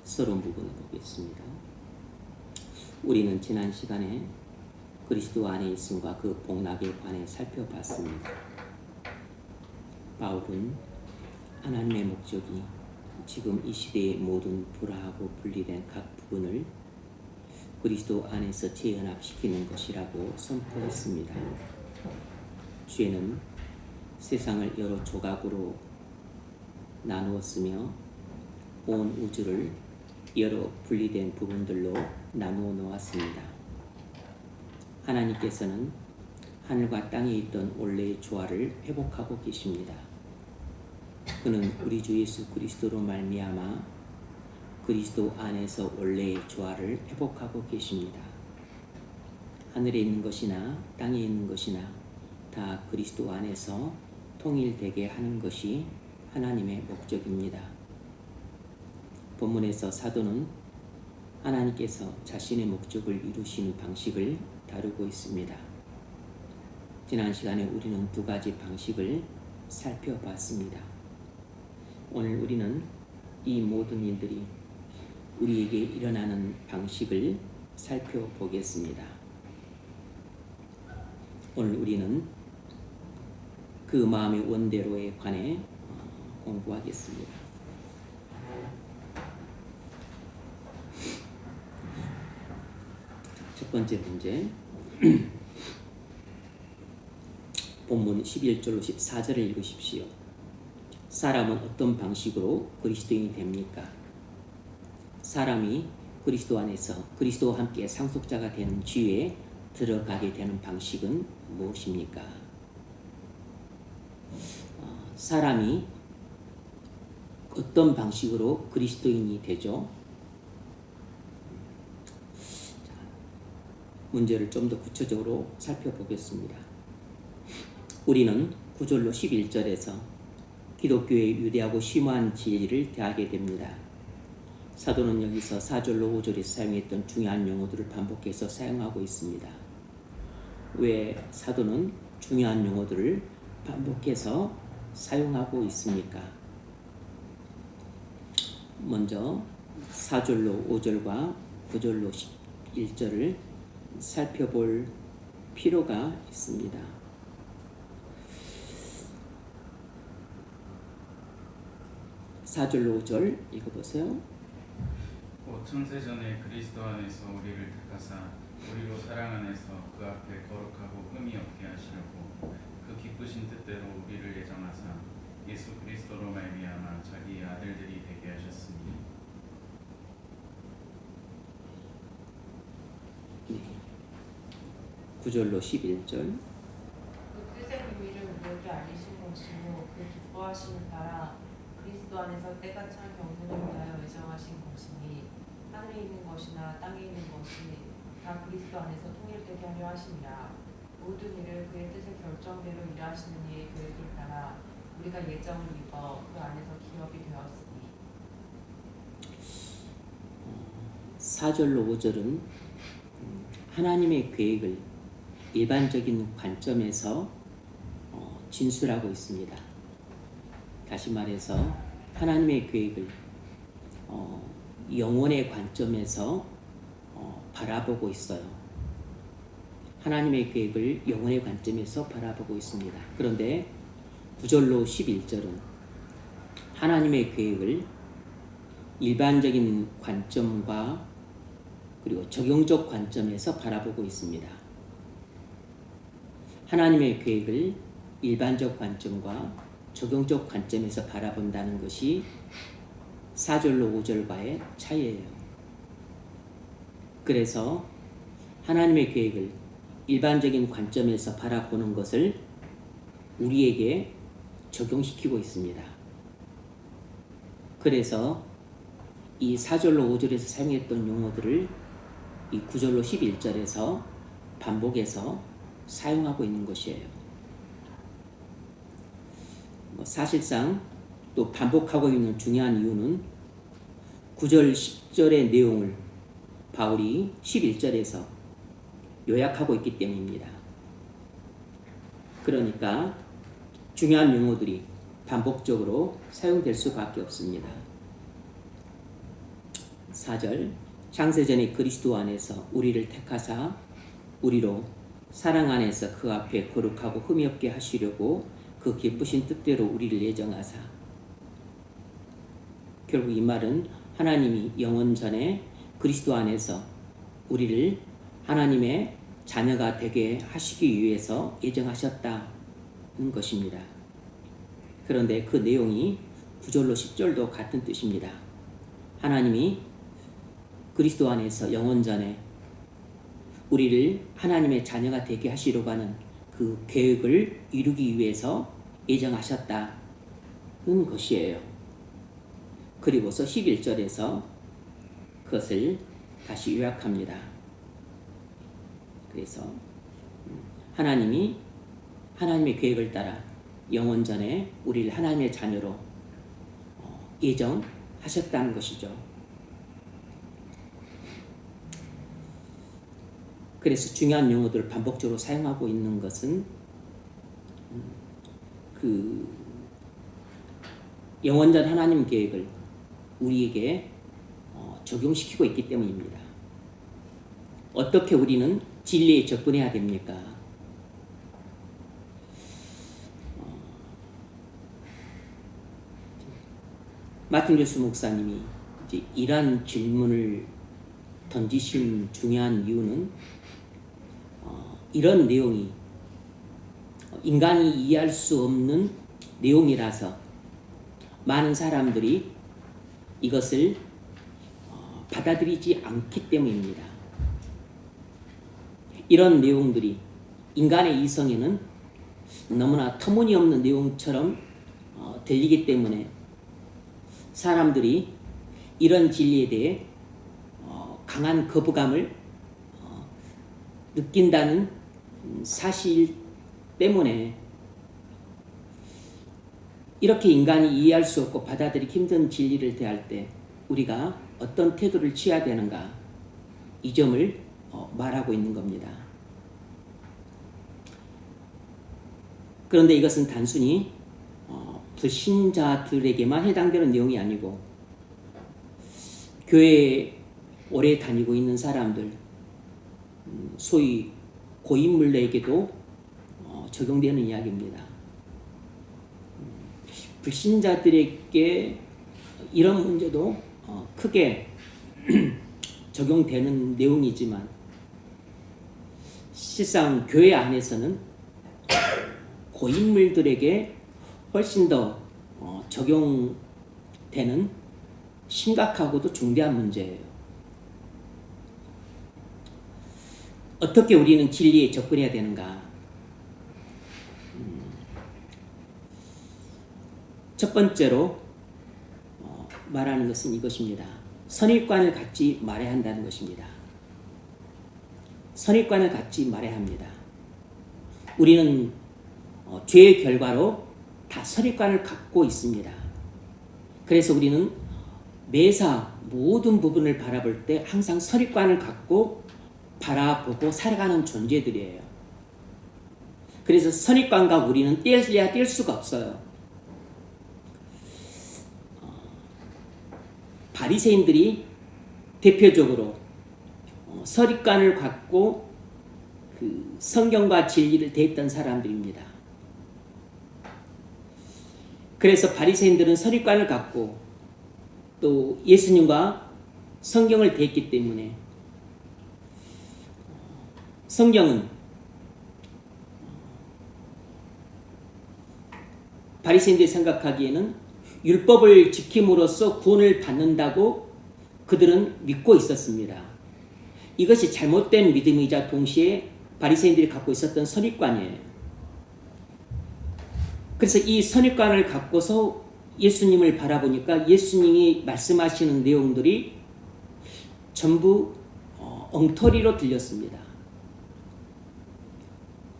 서론 부분을 보겠습니다. 우리는 지난 시간에 그리스도 안에 있음과 그 복락에 관해 살펴봤습니다. 바울은 하나님의 목적이 지금 이 시대의 모든 불화하고 분리된 각 부분을 그리스도 안에서 재연합시키는 것이라고 선포했습니다. 죄는 세상을 여러 조각으로 나누었으며 온 우주를 여러 분리된 부분들로 나누어 놓았습니다. 하나님께서는 하늘과 땅에 있던 원래의 조화를 회복하고 계십니다. 그는 우리 주 예수 그리스도로 말미암아 그리스도 안에서 원래의 조화를 회복하고 계십니다. 하늘에 있는 것이나 땅에 있는 것이나 다 그리스도 안에서 통일되게 하는 것이 하나님의 목적입니다. 본문에서 사도는 하나님께서 자신의 목적을 이루시는 방식을 다루고 있습니다. 지난 시간에 우리는 두 가지 방식을 살펴봤습니다. 오늘 우리는 이 모든 일들이 우리에게 일어나는 방식을 살펴보겠습니다. 오늘 우리는 그 마음의 원대로에 관해 공부하겠습니다. 첫 번째 문제, 본문 11절로 14절을 읽으십시오. 사람은 어떤 방식으로 그리스도인이 됩니까? 사람이 그리스도 안에서 그리스도와 함께 상속자가 되는 지위에 들어가게 되는 방식은 무엇입니까? 사람이 어떤 방식으로 그리스도인이 되죠? 문제를 좀 더 구체적으로 살펴보겠습니다. 우리는 9절로 11절에서 기독교의 유대하고 심오한 진리를 대하게 됩니다. 사도는 여기서 4절로 5절에 사용했던 중요한 용어들을 반복해서 사용하고 있습니다. 왜 사도는 중요한 용어들을 반복해서 사용하고 있습니까? 먼저 4절로 5절과 9절로 11절을 살펴볼 필요가 있습니다. 4절로 5절 읽어보세요. 창세전에 그리스도 안에서 우리를 택하사 우리로 사랑 안에서 그 앞에 거룩하고 흠이 없게 하시려고 그 기쁘신 뜻대로 우리를 예정하사 예수 그리스도로 말미암아 자기의 아들들이 되게 하셨으니. 네. 9절로 11절. 그 뜻의 비밀을 우리에게 알리신 것이요 그 기뻐하심을 따라 그리스도 안에서 때가 찬 경륜을 위하여 예정하신 것이니 하늘에 있는 것이나 땅에 있는 것이 다 그리스도 안에서 통일되게 하려 하심이라. 모든 일을 그의 뜻의 결정대로 일하시는 이의 계획을 따라 우리가 예정을 입어 그 안에서 기업이 되었으니. 4절로 5절은 하나님의 계획을 일반적인 관점에서 진술하고 있습니다. 다시 말해서 하나님의 계획을 영혼의 관점에서 바라보고 있어요. 하나님의 계획을 영혼의 관점에서 바라보고 있습니다. 그런데 9절로 11절은 하나님의 계획을 일반적인 관점과 그리고 적용적 관점에서 바라보고 있습니다. 하나님의 계획을 일반적 관점과 적용적 관점에서 바라본다는 것이 4절로 5절과의 차이예요. 그래서 하나님의 계획을 일반적인 관점에서 바라보는 것을 우리에게 적용시키고 있습니다. 그래서 이 4절로 5절에서 사용했던 용어들을 이 9절로 11절에서 반복해서 사용하고 있는 것이에요. 사실상 또 반복하고 있는 중요한 이유는 9절, 10절의 내용을 바울이 11절에서 요약하고 있기 때문입니다. 그러니까 중요한 용어들이 반복적으로 사용될 수밖에 없습니다. 4절 창세전에 그리스도 안에서 우리를 택하사 우리로 사랑 안에서 그 앞에 거룩하고 흠이 없게 하시려고 그 기쁘신 뜻대로 우리를 예정하사. 결국 이 말은 하나님이 영원 전에 그리스도 안에서 우리를 하나님의 자녀가 되게 하시기 위해서 예정하셨다는 것입니다. 그런데 그 내용이 9절로 10절도 같은 뜻입니다. 하나님이 그리스도 안에서 영원 전에 우리를 하나님의 자녀가 되게 하시려고 하는 그 계획을 이루기 위해서 예정하셨다는 것이에요. 그리고서 11절에서 그것을 다시 요약합니다. 그래서 하나님이 하나님의 계획을 따라 영원 전에 우리를 하나님의 자녀로 예정하셨다는 것이죠. 그래서 중요한 용어들을 반복적으로 사용하고 있는 것은 그 영원전 하나님 계획을 우리에게 적용시키고 있기 때문입니다. 어떻게 우리는 진리에 접근해야 됩니까? 마틴 조스 목사님이 이제 이러한 질문을 던지신 중요한 이유는 이런 내용이 인간이 이해할 수 없는 내용이라서 많은 사람들이 이것을 받아들이지 않기 때문입니다. 이런 내용들이 인간의 이성에는 너무나 터무니없는 내용처럼 들리기 때문에 사람들이 이런 진리에 대해 강한 거부감을 느낀다는 사실 때문에 이렇게 인간이 이해할 수 없고 받아들이기 힘든 진리를 대할 때 우리가 어떤 태도를 취해야 되는가, 이 점을 말하고 있는 겁니다. 그런데 이것은 단순히 불신자들에게만 해당되는 내용이 아니고 교회에 오래 다니고 있는 사람들, 소위 고인물에게도 적용되는 이야기입니다. 불신자들에게 이런 문제도 크게 적용되는 내용이지만 실상 교회 안에서는 고인물들에게 훨씬 더 적용되는 심각하고도 중대한 문제예요. 어떻게 우리는 진리에 접근해야 되는가? 첫 번째로 말하는 것은 이것입니다. 선입관을 갖지 말아야 한다는 것입니다. 선입관을 갖지 말아야 합니다. 우리는 죄의 결과로 다 선입관을 갖고 있습니다. 그래서 우리는 매사 모든 부분을 바라볼 때 항상 선입관을 갖고 바라보고 살아가는 존재들이에요. 그래서 선입관과 우리는 떼야 뗄 수가 없어요. 바리새인들이 대표적으로 선입관을 갖고 그 성경과 진리를 대했던 사람들입니다. 그래서 바리새인들은 선입관을 갖고 또 예수님과 성경을 대했기 때문에 성경은 바리새인들이 생각하기에는 율법을 지킴으로써 구원을 받는다고 그들은 믿고 있었습니다. 이것이 잘못된 믿음이자 동시에 바리새인들이 갖고 있었던 선입관이에요. 그래서 이 선입관을 갖고서 예수님을 바라보니까 예수님이 말씀하시는 내용들이 전부 엉터리로 들렸습니다.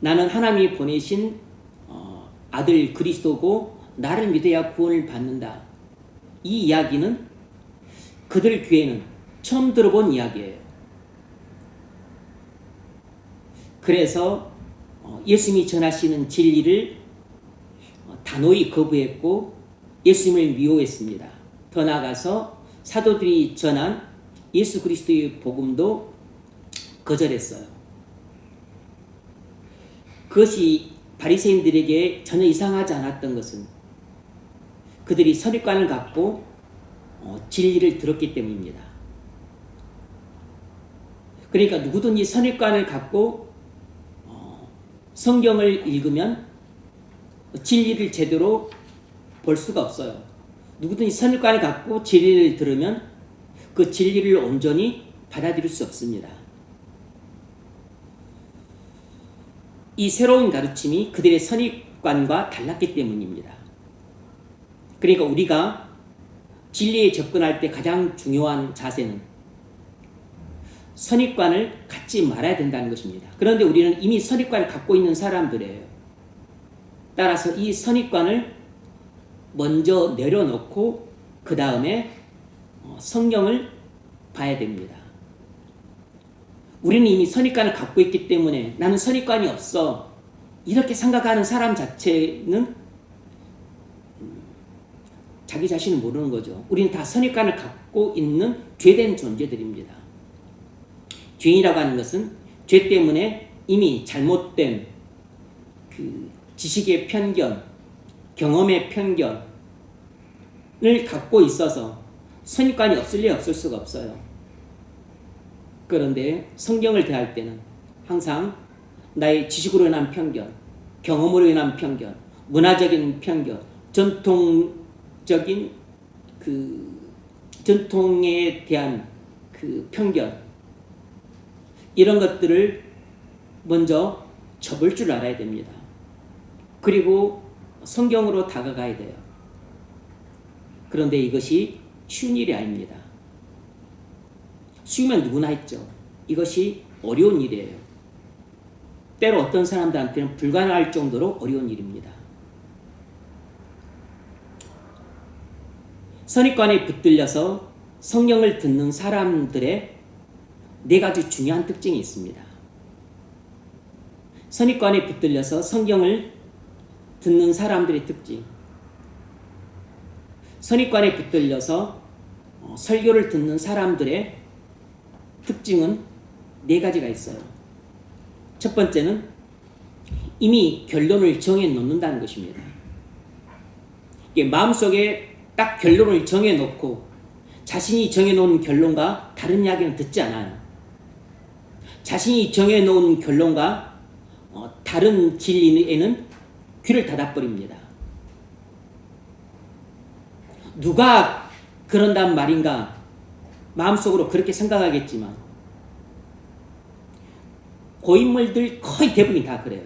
나는 하나님이 보내신 아들 그리스도고 나를 믿어야 구원을 받는다. 이 이야기는 그들 귀에는 처음 들어본 이야기예요. 그래서 예수님이 전하시는 진리를 단호히 거부했고 예수님을 미워했습니다. 더 나아가서 사도들이 전한 예수 그리스도의 복음도 거절했어요. 그것이 바리새인들에게 전혀 이상하지 않았던 것은 그들이 선입관을 갖고 진리를 들었기 때문입니다. 그러니까 누구든지 선입관을 갖고 성경을 읽으면 진리를 제대로 볼 수가 없어요. 누구든지 선입관을 갖고 진리를 들으면 그 진리를 온전히 받아들일 수 없습니다. 이 새로운 가르침이 그들의 선입관과 달랐기 때문입니다. 그러니까 우리가 진리에 접근할 때 가장 중요한 자세는 선입관을 갖지 말아야 된다는 것입니다. 그런데 우리는 이미 선입관을 갖고 있는 사람들이에요. 따라서 이 선입관을 먼저 내려놓고 그 다음에 성경을 봐야 됩니다. 우리는 이미 선입관을 갖고 있기 때문에 나는 선입관이 없어 이렇게 생각하는 사람 자체는 자기 자신을 모르는 거죠. 우리는 다 선입관을 갖고 있는 죄된 존재들입니다. 죄인이라고 하는 것은 죄 때문에 이미 잘못된 그 지식의 편견, 경험의 편견을 갖고 있어서 선입관이 없을 리 없을 수가 없어요. 그런데 성경을 대할 때는 항상 나의 지식으로 인한 편견, 경험으로 인한 편견, 문화적인 편견, 전통적인 전통에 대한 그 편견, 이런 것들을 먼저 접을 줄 알아야 됩니다. 그리고 성경으로 다가가야 돼요. 그런데 이것이 쉬운 일이 아닙니다. 쉬우면 누구나 했죠. 이것이 어려운 일이에요. 때로 어떤 사람들한테는 불가능할 정도로 어려운 일입니다. 선입관에 붙들려서 성경을 듣는 사람들의 4가지 중요한 특징이 있습니다. 선입관에 붙들려서 성경을 듣는 사람들의 특징, 선입관에 붙들려서 설교를 듣는 사람들의 특징은 4가지가 있어요. 첫 번째는 이미 결론을 정해 놓는다는 것입니다. 이게 마음속에 딱 결론을 정해 놓고 자신이 정해 놓은 결론과 다른 이야기는 듣지 않아요. 자신이 정해 놓은 결론과 다른 진리에는 귀를 닫아버립니다. 누가 그런단 말인가 마음속으로 그렇게 생각하겠지만 고인물들 거의 대부분이 다 그래요.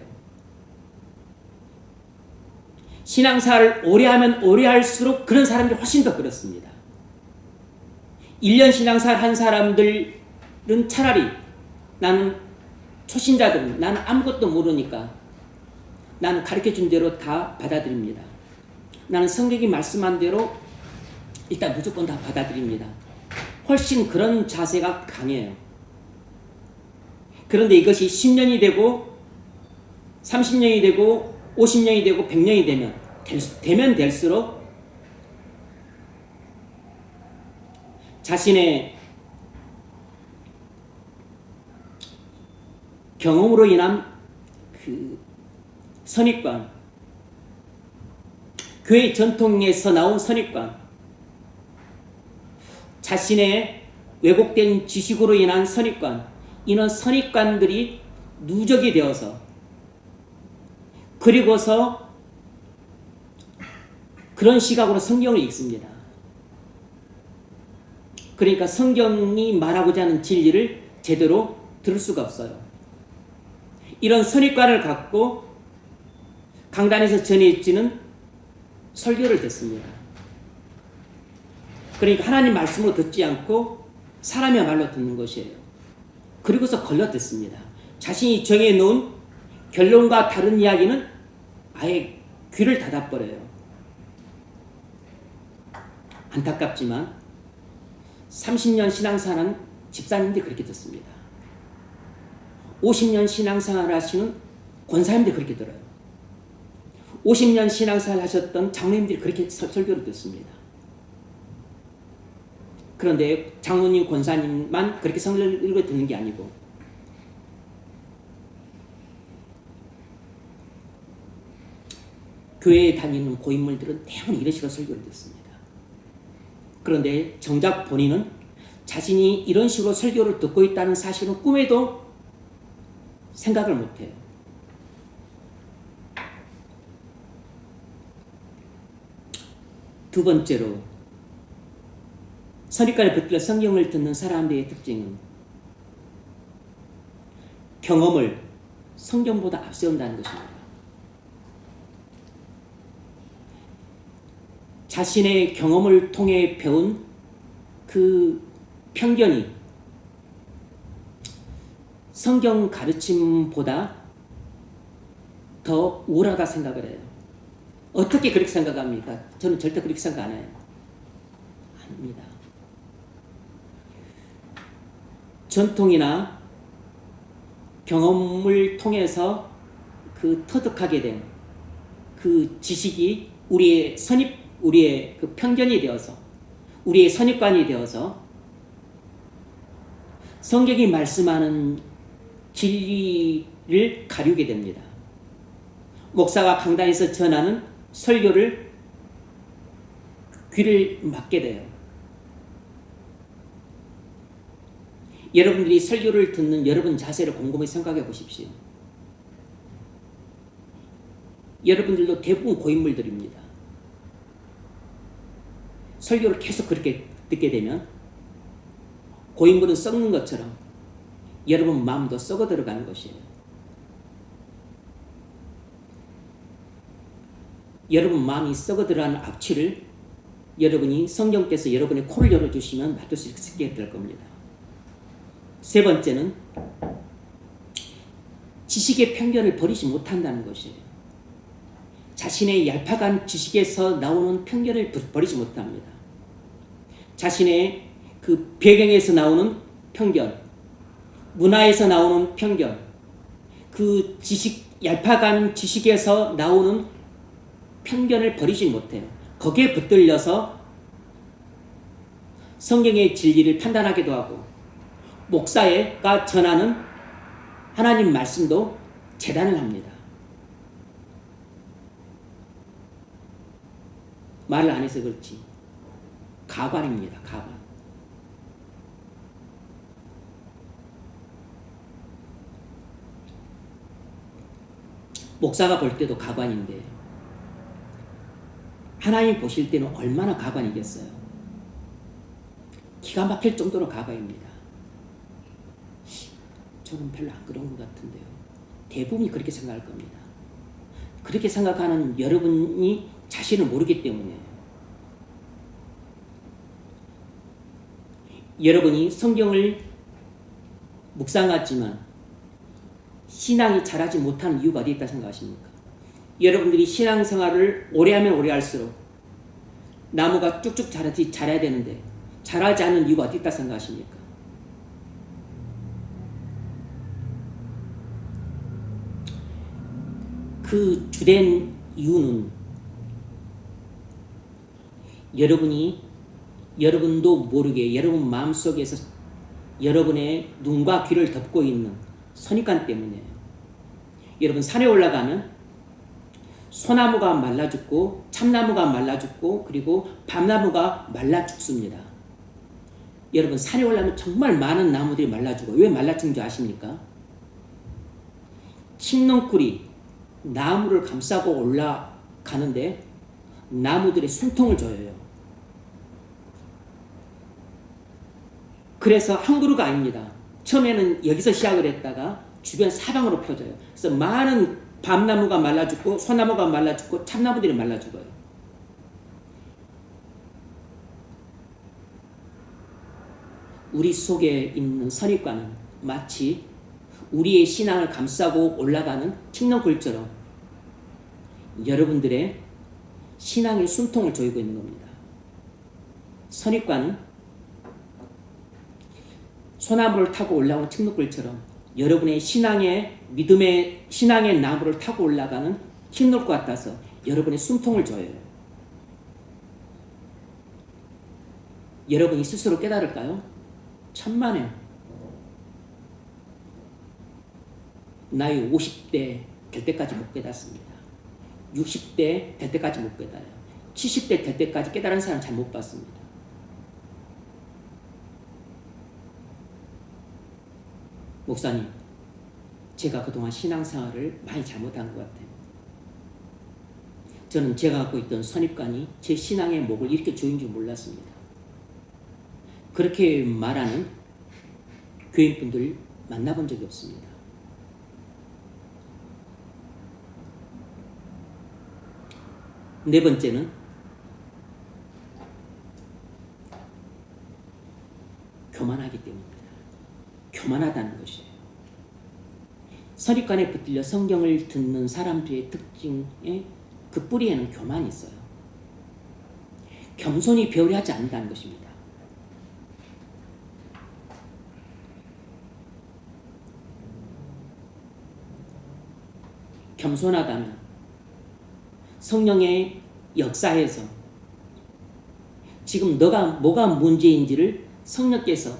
신앙생활을 오래 하면 오래 할수록 그런 사람들이 훨씬 더 그렇습니다. 1년 신앙생활 한 사람들은 차라리 나는 초신자들은 나는 아무것도 모르니까 나는 가르쳐준 대로 다 받아들입니다. 나는 성경이 말씀한 대로 일단 무조건 다 받아들입니다. 훨씬 그런 자세가 강해요. 그런데 이것이 10년이 되고 30년이 되고 50년이 되고 100년이 되면 될수록 자신의 경험으로 인한 그 선입관, 교회 전통에서 나온 선입관, 자신의 왜곡된 지식으로 인한 선입관, 이런 선입관들이 누적이 되어서 그리고서 그런 시각으로 성경을 읽습니다. 그러니까 성경이 말하고자 하는 진리를 제대로 들을 수가 없어요. 이런 선입관을 갖고 강단에서 전해지는 설교를 듣습니다. 그러니까 하나님 말씀으로 듣지 않고 사람의 말로 듣는 것이에요. 그리고서 걸러 듣습니다. 자신이 정해놓은 결론과 다른 이야기는 아예 귀를 닫아버려요. 안타깝지만 30년 신앙생활은 집사님들이 그렇게 듣습니다. 50년 신앙생활 하시는 권사님들이 그렇게 들어요. 50년 신앙생활 하셨던 장로님들이 그렇게 설교를 듣습니다. 그런데 장로님, 권사님만 그렇게 성경을 읽어 듣는 게 아니고 교회에 다니는 고인물들은 대부분 이런 식으로 설교를 듣습니다. 그런데 정작 본인은 자신이 이런 식으로 설교를 듣고 있다는 사실은 꿈에도 생각을 못해요. 두 번째로 선입관에 붙들려 성경을 듣는 사람들의 특징은 경험을 성경보다 앞세운다는 것입니다. 자신의 경험을 통해 배운 그 편견이 성경 가르침보다 더 우월하다 생각을 해요. 어떻게 그렇게 생각합니까? 저는 절대 그렇게 생각 안 해요. 아닙니다. 전통이나 경험을 통해서 그 터득하게 된 그 지식이 우리의 그 편견이 되어서 우리의 선입관이 되어서 성경이 말씀하는 진리를 가리우게 됩니다. 목사가 강단에서 전하는 설교를 귀를 막게 돼요. 여러분들이 설교를 듣는 여러분 자세를 곰곰이 생각해 보십시오. 여러분들도 대부분 고인물들입니다. 설교를 계속 그렇게 듣게 되면 고인물은 썩는 것처럼 여러분 마음도 썩어 들어가는 것이에요. 여러분 마음이 썩어 들어가는 악취를 여러분이 성경께서 여러분의 코를 열어주시면 맡을 수 있게 될 겁니다. 세 번째는 지식의 편견을 버리지 못한다는 것이에요. 자신의 얄팍한 지식에서 나오는 편견을 버리지 못합니다. 자신의 그 배경에서 나오는 편견, 문화에서 나오는 편견, 그 얄팍한 지식에서 나오는 편견을 버리지 못해요. 거기에 붙들려서 성경의 진리를 판단하기도 하고 목사가 전하는 하나님 말씀도 재단을 합니다. 말을 안 해서 그렇지 가관입니다. 가관. 목사가 볼 때도 가관인데 하나님 보실 때는 얼마나 가관이겠어요. 기가 막힐 정도로 가관입니다. 저는 별로 안 그런 것 같은데요. 대부분이 그렇게 생각할 겁니다. 그렇게 생각하는 여러분이 자신을 모르기 때문에 여러분이 성경을 묵상하지만 신앙이 자라지 못하는 이유가 어디 있다 생각하십니까? 여러분들이 신앙생활을 오래 하면 오래 할수록 나무가 쭉쭉 자라야 되는데 자라지 않는 이유가 어디 있다 생각하십니까? 그 주된 이유는 여러분도 모르게 여러분 마음속에서 여러분의 눈과 귀를 덮고 있는 선입관 때문이에요. 여러분 산에 올라가면 소나무가 말라 죽고 참나무가 말라 죽고 그리고 밤나무가 말라 죽습니다. 여러분 산에 올라가면 정말 많은 나무들이 말라 죽어요. 왜 말라 죽는 줄 아십니까? 칡넝쿨이 나무를 감싸고 올라가는데 나무들의 숨통을 조여요. 그래서 한 그루가 아닙니다. 처음에는 여기서 시작을 했다가 주변 사방으로 펴져요. 그래서 많은 밤나무가 말라 죽고 소나무가 말라 죽고 참나무들이 말라 죽어요. 우리 속에 있는 선입관은 마치 우리의 신앙을 감싸고 올라가는 칡넝쿨처럼 여러분들의 신앙의 숨통을 조이고 있는 겁니다. 선입관은 소나무를 타고 올라오는 칡넝쿨처럼 여러분의 신앙의 나무를 타고 올라가는 칡넝쿨 같아서 여러분의 숨통을 조여요. 여러분이 스스로 깨달을까요? 천만에요. 나이 50대 될 때까지 못 깨닫습니다. 60대 될 때까지 못 깨달아요. 70대 될 때까지 깨달은 사람 잘 못 봤습니다. 목사님, 제가 그동안 신앙생활을 많이 잘못한 것 같아요. 저는 제가 갖고 있던 선입관이 제 신앙의 목을 이렇게 조인 줄 몰랐습니다. 그렇게 말하는 교인분들 만나본 적이 없습니다. 네 번째는 교만하기 때문입니다. 교만하다는 것이에요. 선입관에 붙들려 성경을 듣는 사람들의 특징에 그 뿌리에는 교만이 있어요. 겸손히 배우려 하지 않는다는 것입니다. 겸손하다면 성령의 역사에서 지금 뭐가 문제인지를 성령께서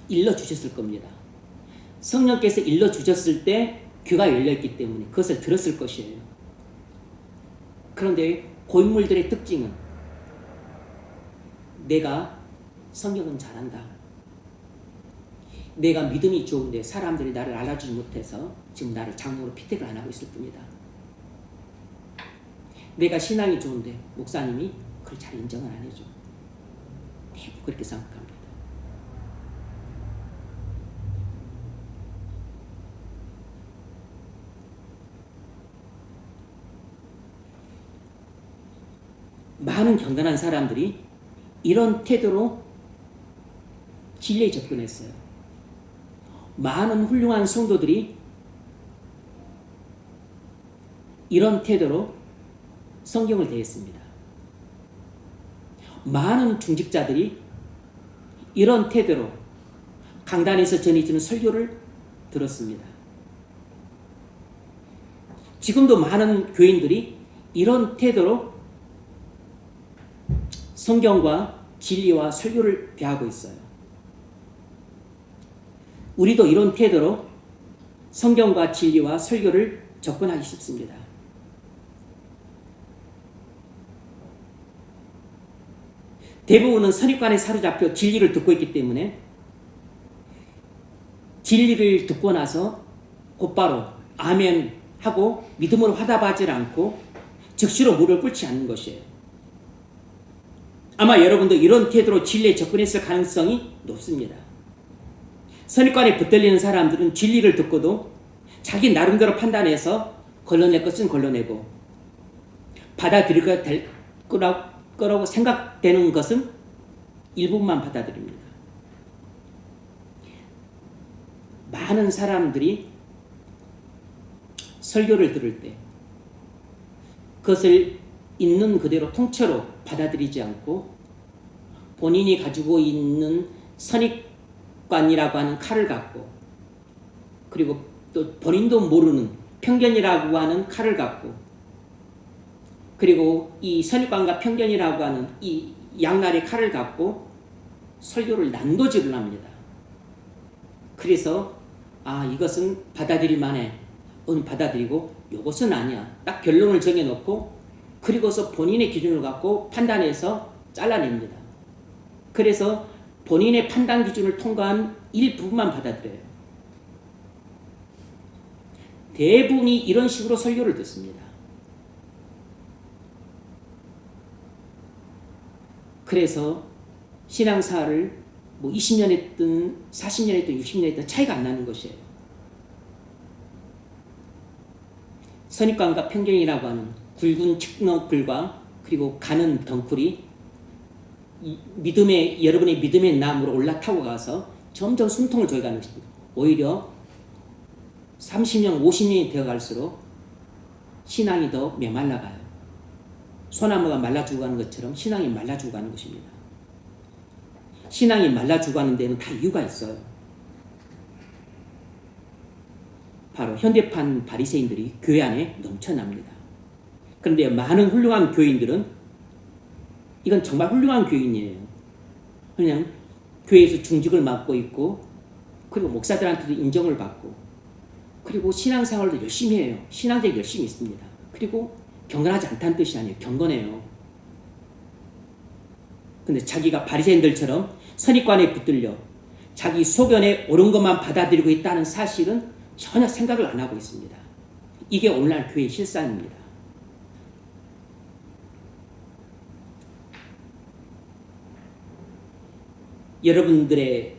일러주셨을 겁니다. 성령께서 일러주셨을 때 귀가 열려있기 때문에 그것을 들었을 것이에요. 그런데 고인물들의 특징은 내가 성경은 잘한다. 내가 믿음이 좋은데 사람들이 나를 알아주지 못해서 지금 나를 장로로 피택을 안 하고 있을 뿐이다. 내가 신앙이 좋은데 목사님이 그걸 잘 인정을 안 해줘. 대부분 그렇게 생각합니다. 많은 경건한 사람들이 이런 태도로 진리에 접근했어요. 많은 훌륭한 성도들이 이런 태도로 성경을 대했습니다. 많은 중직자들이 이런 태도로 강단에서 전해주는 설교를 들었습니다. 지금도 많은 교인들이 이런 태도로 성경과 진리와 설교를 대하고 있어요. 우리도 이런 태도로 성경과 진리와 설교를 접근하기 쉽습니다. 대부분은 선입관에 사로잡혀 진리를 듣고 있기 때문에 진리를 듣고 나서 곧바로 아멘 하고 믿음으로 화답하지 않고 즉시로 무릎을 꿇지 않는 것이에요. 아마 여러분도 이런 태도로 진리에 접근했을 가능성이 높습니다. 선입관에 붙들리는 사람들은 진리를 듣고도 자기 나름대로 판단해서 걸러낼 것은 걸러내고 받아들이게 될 거라고 생각되는 것은 일부만 받아들입니다. 많은 사람들이 설교를 들을 때 그것을 있는 그대로 통째로 받아들이지 않고 본인이 가지고 있는 선입관이라고 하는 칼을 갖고 그리고 또 본인도 모르는 편견이라고 하는 칼을 갖고 그리고 이 선입관과 편견이라고 하는 이 양날의 칼을 갖고 설교를 난도질을 합니다. 그래서 이것은 받아들일 만해. 받아들이고 이것은 아니야. 딱 결론을 정해놓고 그리고서 본인의 기준을 갖고 판단해서 잘라냅니다. 그래서 본인의 판단 기준을 통과한 일부분만 받아들여요. 대부분이 이런 식으로 설교를 듣습니다. 그래서 신앙사를 20년 했든 40년 했든 60년 했든 차이가 안 나는 것이에요. 선입관과 편견이라고 하는 굵은 측너글과 그리고 가는 덩굴이 여러분의 믿음의 나무로 올라타고 가서 점점 숨통을 조여가는 것입니다. 오히려 30년, 50년이 되어갈수록 신앙이 더 메말라가요. 소나무가 말라 죽어가는 것처럼 신앙이 말라 죽어가는 것입니다. 신앙이 말라 죽어가는 데는 다 이유가 있어요. 바로 현대판 바리새인들이 교회 안에 넘쳐납니다. 그런데 많은 훌륭한 교인들은 이건 정말 훌륭한 교인이에요. 그냥 교회에서 중직을 맡고 있고, 그리고 목사들한테도 인정을 받고, 그리고 신앙생활도 열심히 해요. 신앙적으로 열심히 있습니다. 그리고 경건하지 않다는 뜻이 아니에요. 경건해요. 근데 자기가 바리새인들처럼 선입관에 붙들려 자기 소견에 옳은 것만 받아들이고 있다는 사실은 전혀 생각을 안 하고 있습니다. 이게 오늘날 교회의 실상입니다. 여러분들의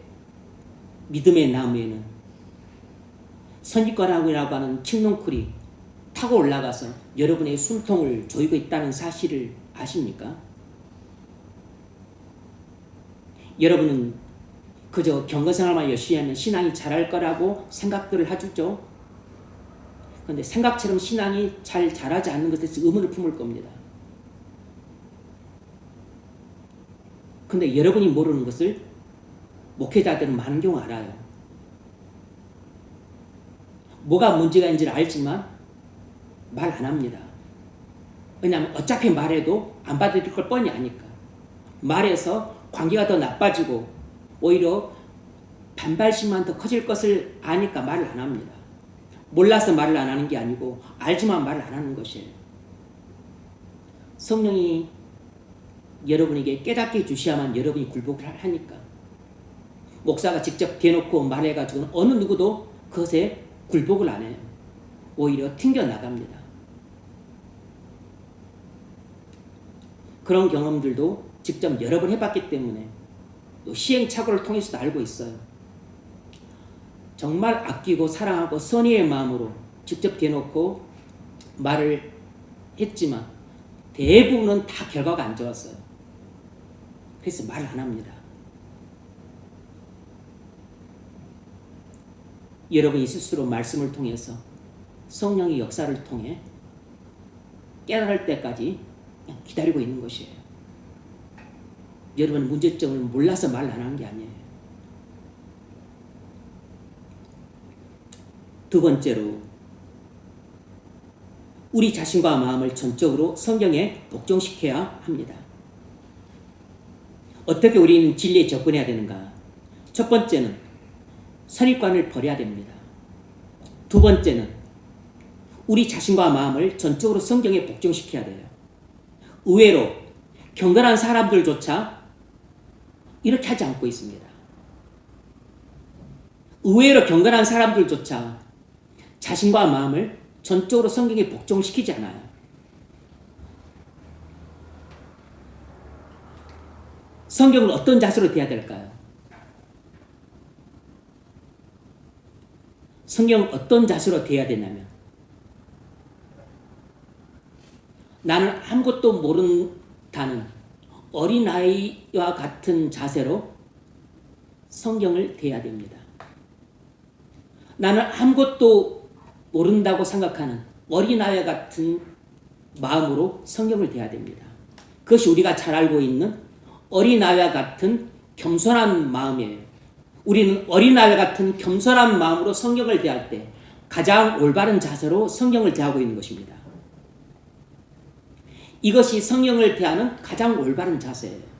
믿음의 나무에는 선입관이라고 하는 칡농쿨이 타고 올라가서 여러분의 숨통을 조이고 있다는 사실을 아십니까? 여러분은 그저 경건생활만 열심히 하면 신앙이 자랄 거라고 생각들을 해주죠. 그런데 생각처럼 신앙이 잘 자라지 않는 것에 대해서 의문을 품을 겁니다. 근데 여러분이 모르는 것을 목회자들은 많은 경우 알아요. 뭐가 문제가 있는지를 알지만 말 안 합니다. 왜냐하면 어차피 말해도 안 받아들일 걸 뻔히 아니까. 말해서 관계가 더 나빠지고 오히려 반발심만 더 커질 것을 아니까 말을 안 합니다. 몰라서 말을 안 하는 게 아니고 알지만 말을 안 하는 것이에요. 성령이 여러분에게 깨닫게 해주셔야만 여러분이 굴복을 하니까. 목사가 직접 대놓고 말해가지고는 어느 누구도 그것에 굴복을 안 해요. 오히려 튕겨나갑니다. 그런 경험들도 직접 여러 번 해봤기 때문에 또 시행착오를 통해서도 알고 있어요. 정말 아끼고 사랑하고 선의의 마음으로 직접 대놓고 말을 했지만 대부분은 다 결과가 안 좋았어요. 그래서 말을 안 합니다. 여러분이 스스로 말씀을 통해서 성령의 역사를 통해 깨달을 때까지 그냥 기다리고 있는 것이에요. 여러분 문제점을 몰라서 말 안 하는 게 아니에요. 두 번째로 우리 자신과 마음을 전적으로 성경에 복종시켜야 합니다. 어떻게 우리는 진리에 접근해야 되는가? 첫 번째는 선입관을 버려야 됩니다. 두 번째는 우리 자신과 마음을 전적으로 성경에 복종시켜야 돼요. 의외로 경건한 사람들조차 이렇게 하지 않고 있습니다. 의외로 경건한 사람들조차 자신과 마음을 전적으로 성경에 복종시키지 않아요. 성경을 어떤 자세로 대해야 될까요? 성경을 어떤 자세로 대해야 되냐면 나는 아무것도 모른다는 어린아이와 같은 자세로 성경을 대해야 됩니다. 나는 아무것도 모른다고 생각하는 어린아이와 같은 마음으로 성경을 대해야 됩니다. 그것이 우리가 잘 알고 있는 어린아이와 같은 겸손한 마음이에요. 우리는 어린아이와 같은 겸손한 마음으로 성경을 대할 때 가장 올바른 자세로 성경을 대하고 있는 것입니다. 이것이 성경을 대하는 가장 올바른 자세예요.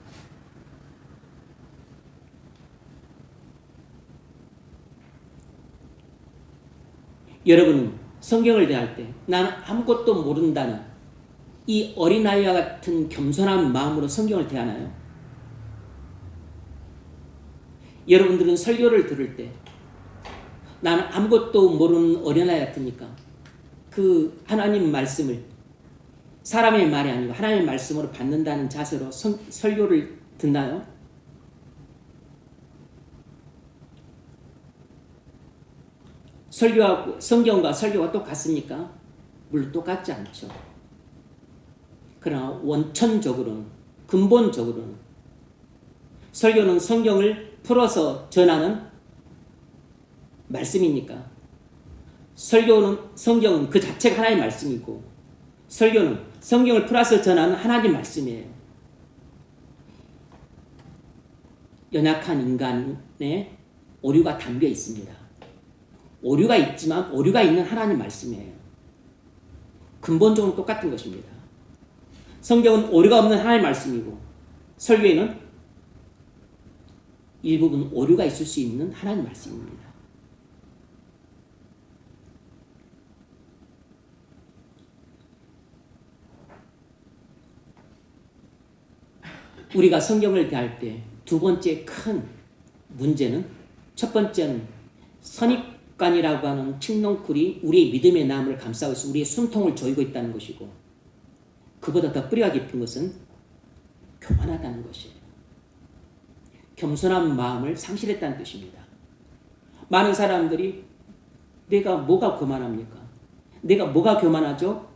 여러분은 성경을 대할 때 나는 아무것도 모른다는 이 어린아이와 같은 겸손한 마음으로 성경을 대하나요? 여러분들은 설교를 들을 때 나는 아무것도 모르는 어린아이 같으니까 그 하나님 말씀을 사람의 말이 아니고 하나님의 말씀으로 받는다는 자세로 설교를 듣나요? 설교하고 성경과 설교가 똑같습니까? 물론 똑같지 않죠. 그러나 원천적으로는 근본적으로는 설교는 성경을 풀어서 전하는 말씀이니까 성경은 그 자체가 하나의 말씀이고 설교는 성경을 풀어서 전하는 하나님 말씀이에요. 연약한 인간의 오류가 담겨 있습니다. 오류가 있지만 오류가 있는 하나님 말씀이에요. 근본적으로 똑같은 것입니다. 성경은 오류가 없는 하나님 말씀이고 설교에는 일부분 오류가 있을 수 있는 하나님 말씀입니다. 우리가 성경을 대할 때 두 번째 큰 문제는, 첫 번째는 선입관이라고 하는 칡넝쿨이 우리의 믿음의 나무를 감싸고 있어 우리의 숨통을 조이고 있다는 것이고, 그보다 더 뿌리가 깊은 것은 교만하다는 것이에요. 겸손한 마음을 상실했다는 뜻입니다. 많은 사람들이 내가 뭐가 교만합니까? 내가 뭐가 교만하죠?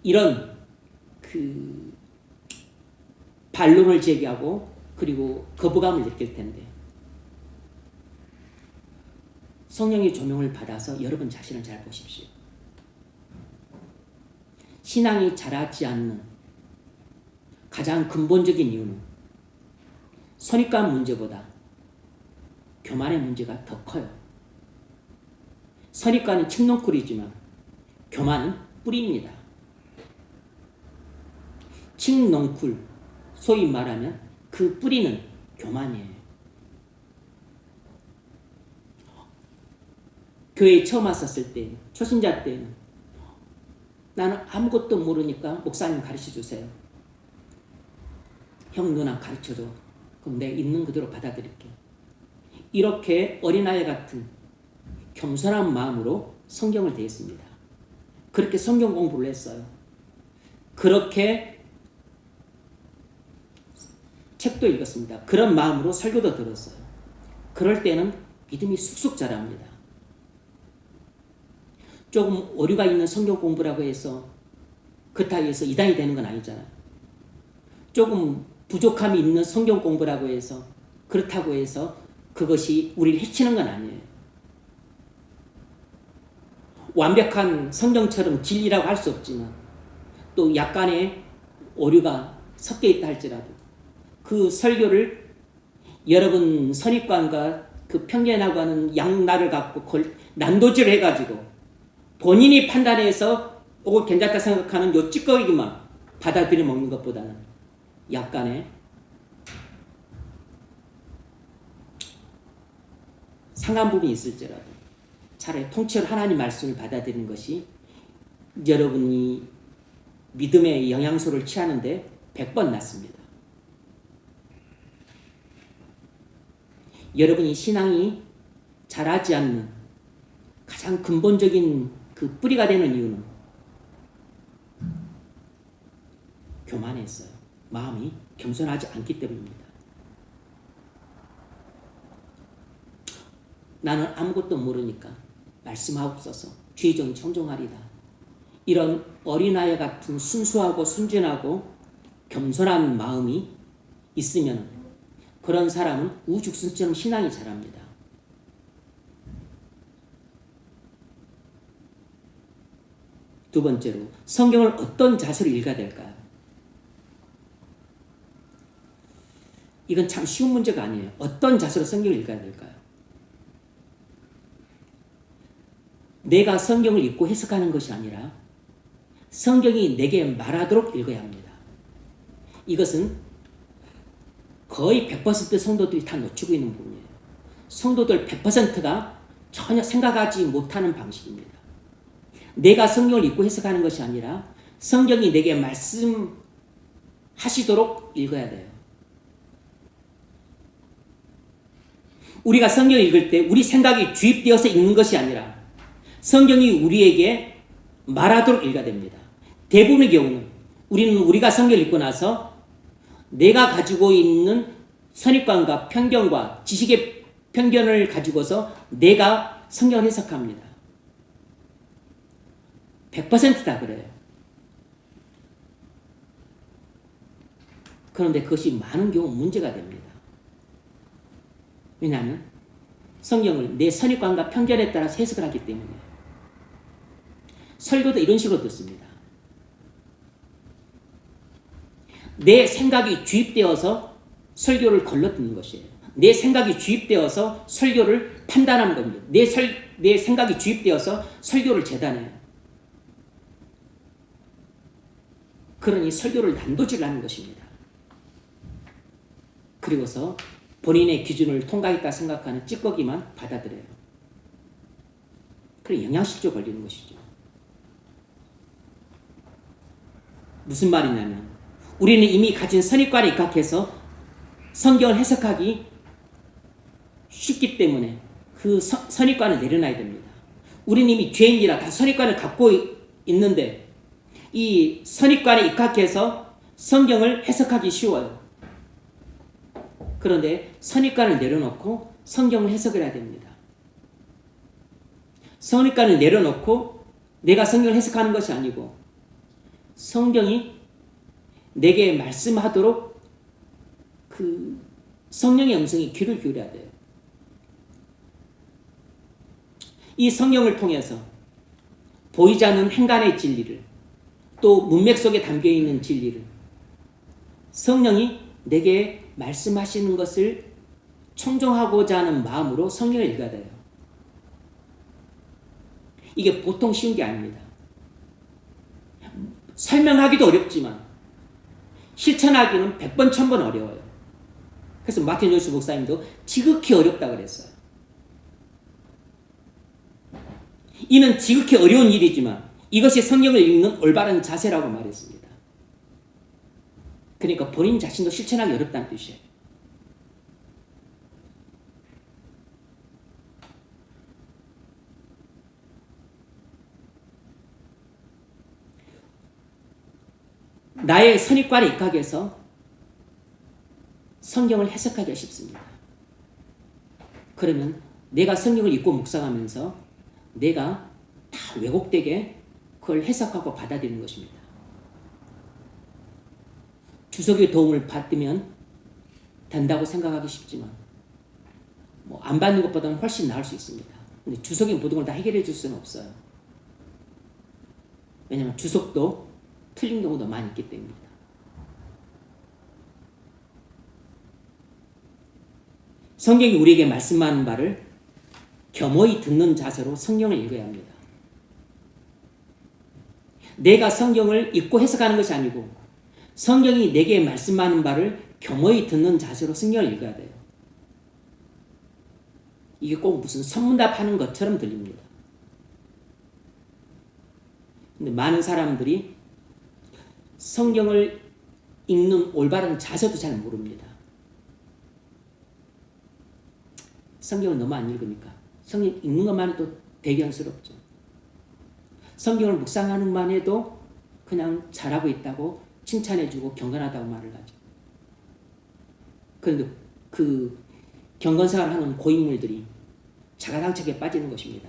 이런 반론을 제기하고 그리고 거부감을 느낄 텐데, 성령의 조명을 받아서 여러분 자신을 잘 보십시오. 신앙이 자라지 않는 가장 근본적인 이유는 선입관 문제보다 교만의 문제가 더 커요. 선입관은 칡넝쿨이지만 교만은 뿌리입니다. 칡넝쿨, 소위 말하면 그 뿌리는 교만이에요. 교회에 처음 왔었을 때, 초신자 때는 나는 아무것도 모르니까 목사님 가르쳐 주세요. 형 누나 가르쳐 줘. 그럼 내가 있는 그대로 받아들일게. 이렇게 어린아이 같은 겸손한 마음으로 성경을 대했습니다. 그렇게 성경 공부를 했어요. 그렇게 책도 읽었습니다. 그런 마음으로 설교도 들었어요. 그럴 때는 믿음이 쑥쑥 자랍니다. 조금 오류가 있는 성경 공부라고 해서 그렇다고 해서 이단이 되는 건 아니잖아요. 조금 부족함이 있는 성경 공부라고 해서 그렇다고 해서 그것이 우리를 해치는 건 아니에요. 완벽한 성경처럼 진리라고 할 수 없지만 또 약간의 오류가 섞여 있다 할지라도 그 설교를 여러분 선입관과 그 편견하고 하는 양날을 갖고 난도질을 해가지고 본인이 판단해서 괜찮다 생각하는 요 찌꺼기만 받아들여 먹는 것보다는 약간의 상한 부분이 있을지라도 차라리 통째로 하나님 말씀을 받아들이는 것이 여러분이 믿음의 영양소를 취하는데 100번 낫습니다. 여러분이 신앙이 자라지 않는 가장 근본적인 그 뿌리가 되는 이유는 교만했어요. 마음이 겸손하지 않기 때문입니다. 나는 아무것도 모르니까 말씀하옵소서 죄정 청정하리다. 이런 어린아이 같은 순수하고 순진하고 겸손한 마음이 있으면 그런 사람은 우죽순처럼 신앙이 자랍니다. 두 번째로 성경을 어떤 자세로 읽어야 될까요? 이건 참 쉬운 문제가 아니에요. 어떤 자세로 성경을 읽어야 될까요? 내가 성경을 읽고 해석하는 것이 아니라 성경이 내게 말하도록 읽어야 합니다. 이것은 거의 100% 성도들이 다 놓치고 있는 부분이에요. 성도들 100%가 전혀 생각하지 못하는 방식입니다. 내가 성경을 읽고 해석하는 것이 아니라 성경이 내게 말씀하시도록 읽어야 돼요. 우리가 성경을 읽을 때 우리 생각이 주입되어서 읽는 것이 아니라 성경이 우리에게 말하도록 읽어야 됩니다. 대부분의 경우는 우리가 성경을 읽고 나서 내가 가지고 있는 선입관과 편견과 지식의 편견을 가지고서 내가 성경을 해석합니다. 100% 다 그래요. 그런데 그것이 많은 경우 문제가 됩니다. 왜냐하면 성경을 내 선입관과 편견에 따라서 해석을 하기 때문에. 설교도 이런 식으로 듣습니다. 내 생각이 주입되어서 설교를 걸러듣는 것이에요. 내 생각이 주입되어서 설교를 판단하는 겁니다. 내 생각이 주입되어서 설교를 재단해요. 그러니 설교를 난도질하는 것입니다. 그리고서 본인의 기준을 통과했다 생각하는 찌꺼기만 받아들여요. 그래 영양실조 걸리는 것이죠. 무슨 말이냐면 우리는 이미 가진 선입관에 입각해서 성경을 해석하기 쉽기 때문에 그 선입관을 내려놔야 됩니다. 우리는 이미 죄인이라 다 선입관을 갖고 있는데 이 선입관에 입각해서 성경을 해석하기 쉬워요. 그런데 선입관을 내려놓고 성경을 해석을 해야 됩니다. 선입관을 내려놓고 내가 성경을 해석하는 것이 아니고 성경이 내게 말씀하도록 그 성령의 음성에 귀를 기울여야 돼요. 이 성경을 통해서 보이지 않는 행간의 진리를 또 문맥 속에 담겨있는 진리를 성령이 내게 말씀하시는 것을 청종하고자 하는 마음으로 성경을 읽어야 돼요. 이게 보통 쉬운 게 아닙니다. 설명하기도 어렵지만 실천하기는 100번 1000번 어려워요. 그래서 마틴 조이스 목사님도 지극히 어렵다 그랬어요. 이는 지극히 어려운 일이지만 이것이 성경을 읽는 올바른 자세라고 말했습니다. 그러니까 본인 자신도 실천하기 어렵다는 뜻이에요. 나의 선입관에 입각해서 성경을 해석하기가 쉽습니다. 그러면 내가 성경을 읽고 묵상하면서 내가 다 왜곡되게 그걸 해석하고 받아들이는 것입니다. 주석의 도움을 받으면 된다고 생각하기 쉽지만 안 받는 것보다는 훨씬 나을 수 있습니다. 근데 주석이 모든 걸 다 해결해 줄 수는 없어요. 왜냐하면 주석도 틀린 경우도 많이 있기 때문입니다. 성경이 우리에게 말씀하는 바를 겸허히 듣는 자세로 성경을 읽어야 합니다. 내가 성경을 읽고 해석하는 것이 아니고 성경이 내게 말씀하는 바를 겸허히 듣는 자세로 성경을 읽어야 돼요. 이게 꼭 무슨 선문답 하는 것처럼 들립니다. 근데 많은 사람들이 성경을 읽는 올바른 자세도 잘 모릅니다. 성경을 너무 안 읽으니까. 성경 읽는 것만 해도 대견스럽죠. 성경을 묵상하는 것만 해도 그냥 잘하고 있다고 칭찬해주고 경건하다고 말을 하죠. 그런데 그 경건생활을 하는 고인물들이 자가당착에 빠지는 것입니다.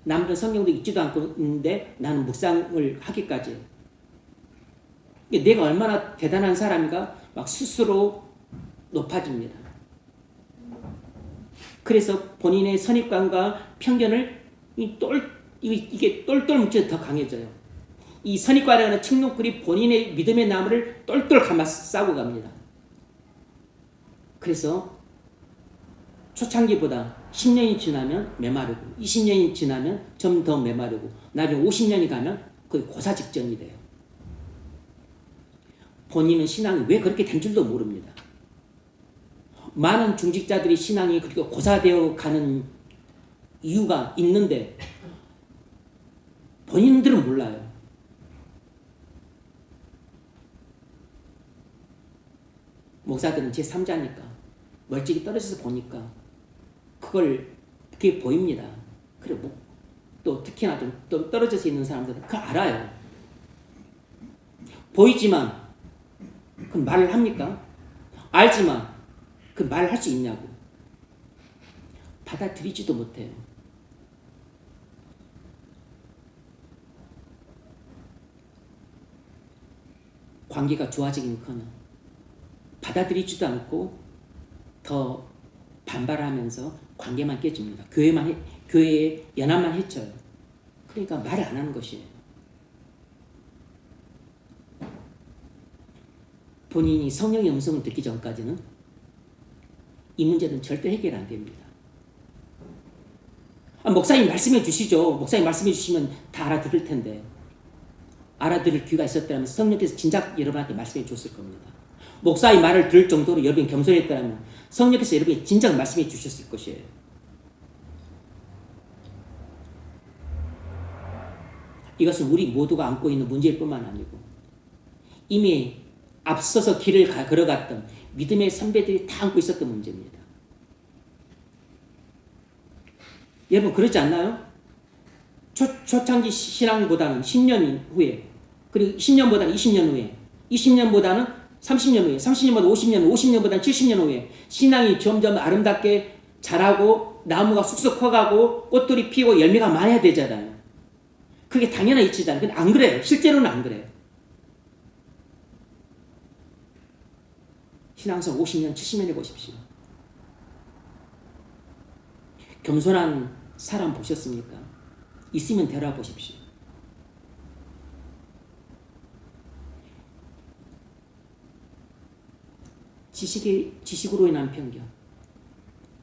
남들은 성경도 읽지도 않고 있는데 나는 묵상을 하기까지 해요. 내가 얼마나 대단한 사람인가 막 스스로 높아집니다. 그래서 본인의 선입관과 편견을 이게 똘똘 뭉쳐 더 강해져요. 이 선입관이라는 칡노꿀이 본인의 믿음의 나무를 똘똘 감아 싸고 갑니다. 그래서 초창기보다 10년이 지나면 메마르고 20년이 지나면 좀 더 메마르고 나중에 50년이 가면 거의 고사 직전이 돼요. 본인은 신앙이 왜 그렇게 된 줄도 모릅니다. 많은 중직자들이 신앙이 그렇게 고사되어 가는 이유가 있는데 본인들은 몰라요. 목사들은 제3자니까 멀찍이 떨어져서 보니까 그게 보입니다. 그리고 또 특히나 좀 떨어져서 있는 사람들은 그걸 알아요. 보이지만 그 말을 합니까? 알지만 그 말을 할 수 있냐고. 받아들이지도 못해요. 관계가 좋아지긴커녕 받아들이지도 않고 더 반발하면서 관계만 깨집니다. 교회의 연합만 해쳐요. 그러니까 말을 안 하는 것이에요. 본인이 성령의 음성을 듣기 전까지는 이 문제는 절대 해결 안 됩니다. 목사님 말씀해 주시죠. 목사님 말씀해 주시면 다 알아들을 텐데. 알아들을 귀가 있었다면 성령께서 진작 여러분한테 말씀해 줬을 겁니다. 목사의 말을 들을 정도로 여러분이 겸손했다면 성령께서 여러분이 진작 말씀해 주셨을 것이에요. 이것은 우리 모두가 안고 있는 문제일 뿐만 아니고 이미 앞서서 길을 걸어갔던 믿음의 선배들이 다 안고 있었던 문제입니다. 여러분 그렇지 않나요? 초창기 신앙보다는 10년 후에, 그리고 10년보다는 20년 후에, 20년보다는 30년 후에, 30년보다 50년, 50년보다는 70년 후에 신앙이 점점 아름답게 자라고 나무가 쑥쑥 커가고 꽃들이 피고 열매가 많아야 되잖아요. 그게 당연한 이치잖아요. 근데 안 그래요. 실제로는 안 그래요. 신앙생 50년, 70년 해보십시오. 겸손한 사람 보셨습니까? 있으면 되돌아보십시오. 지식으로 인한 편견,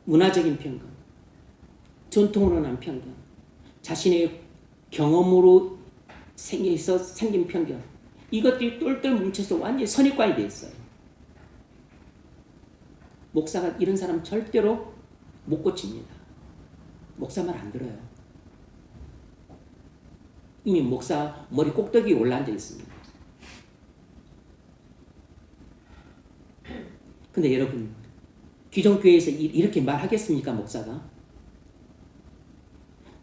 문화적인 편견, 전통으로 인한 편견, 자신의 경험으로 생긴 편견, 이것들이 똘똘 뭉쳐서 완전히 선입관이 되어 있어요. 목사가 이런 사람 절대로 못 고칩니다. 목사 말 안 들어요. 이미 목사 머리 꼭대기에 올라앉아 있습니다. 근데 여러분, 기존교회에서 이렇게 말하겠습니까, 목사가?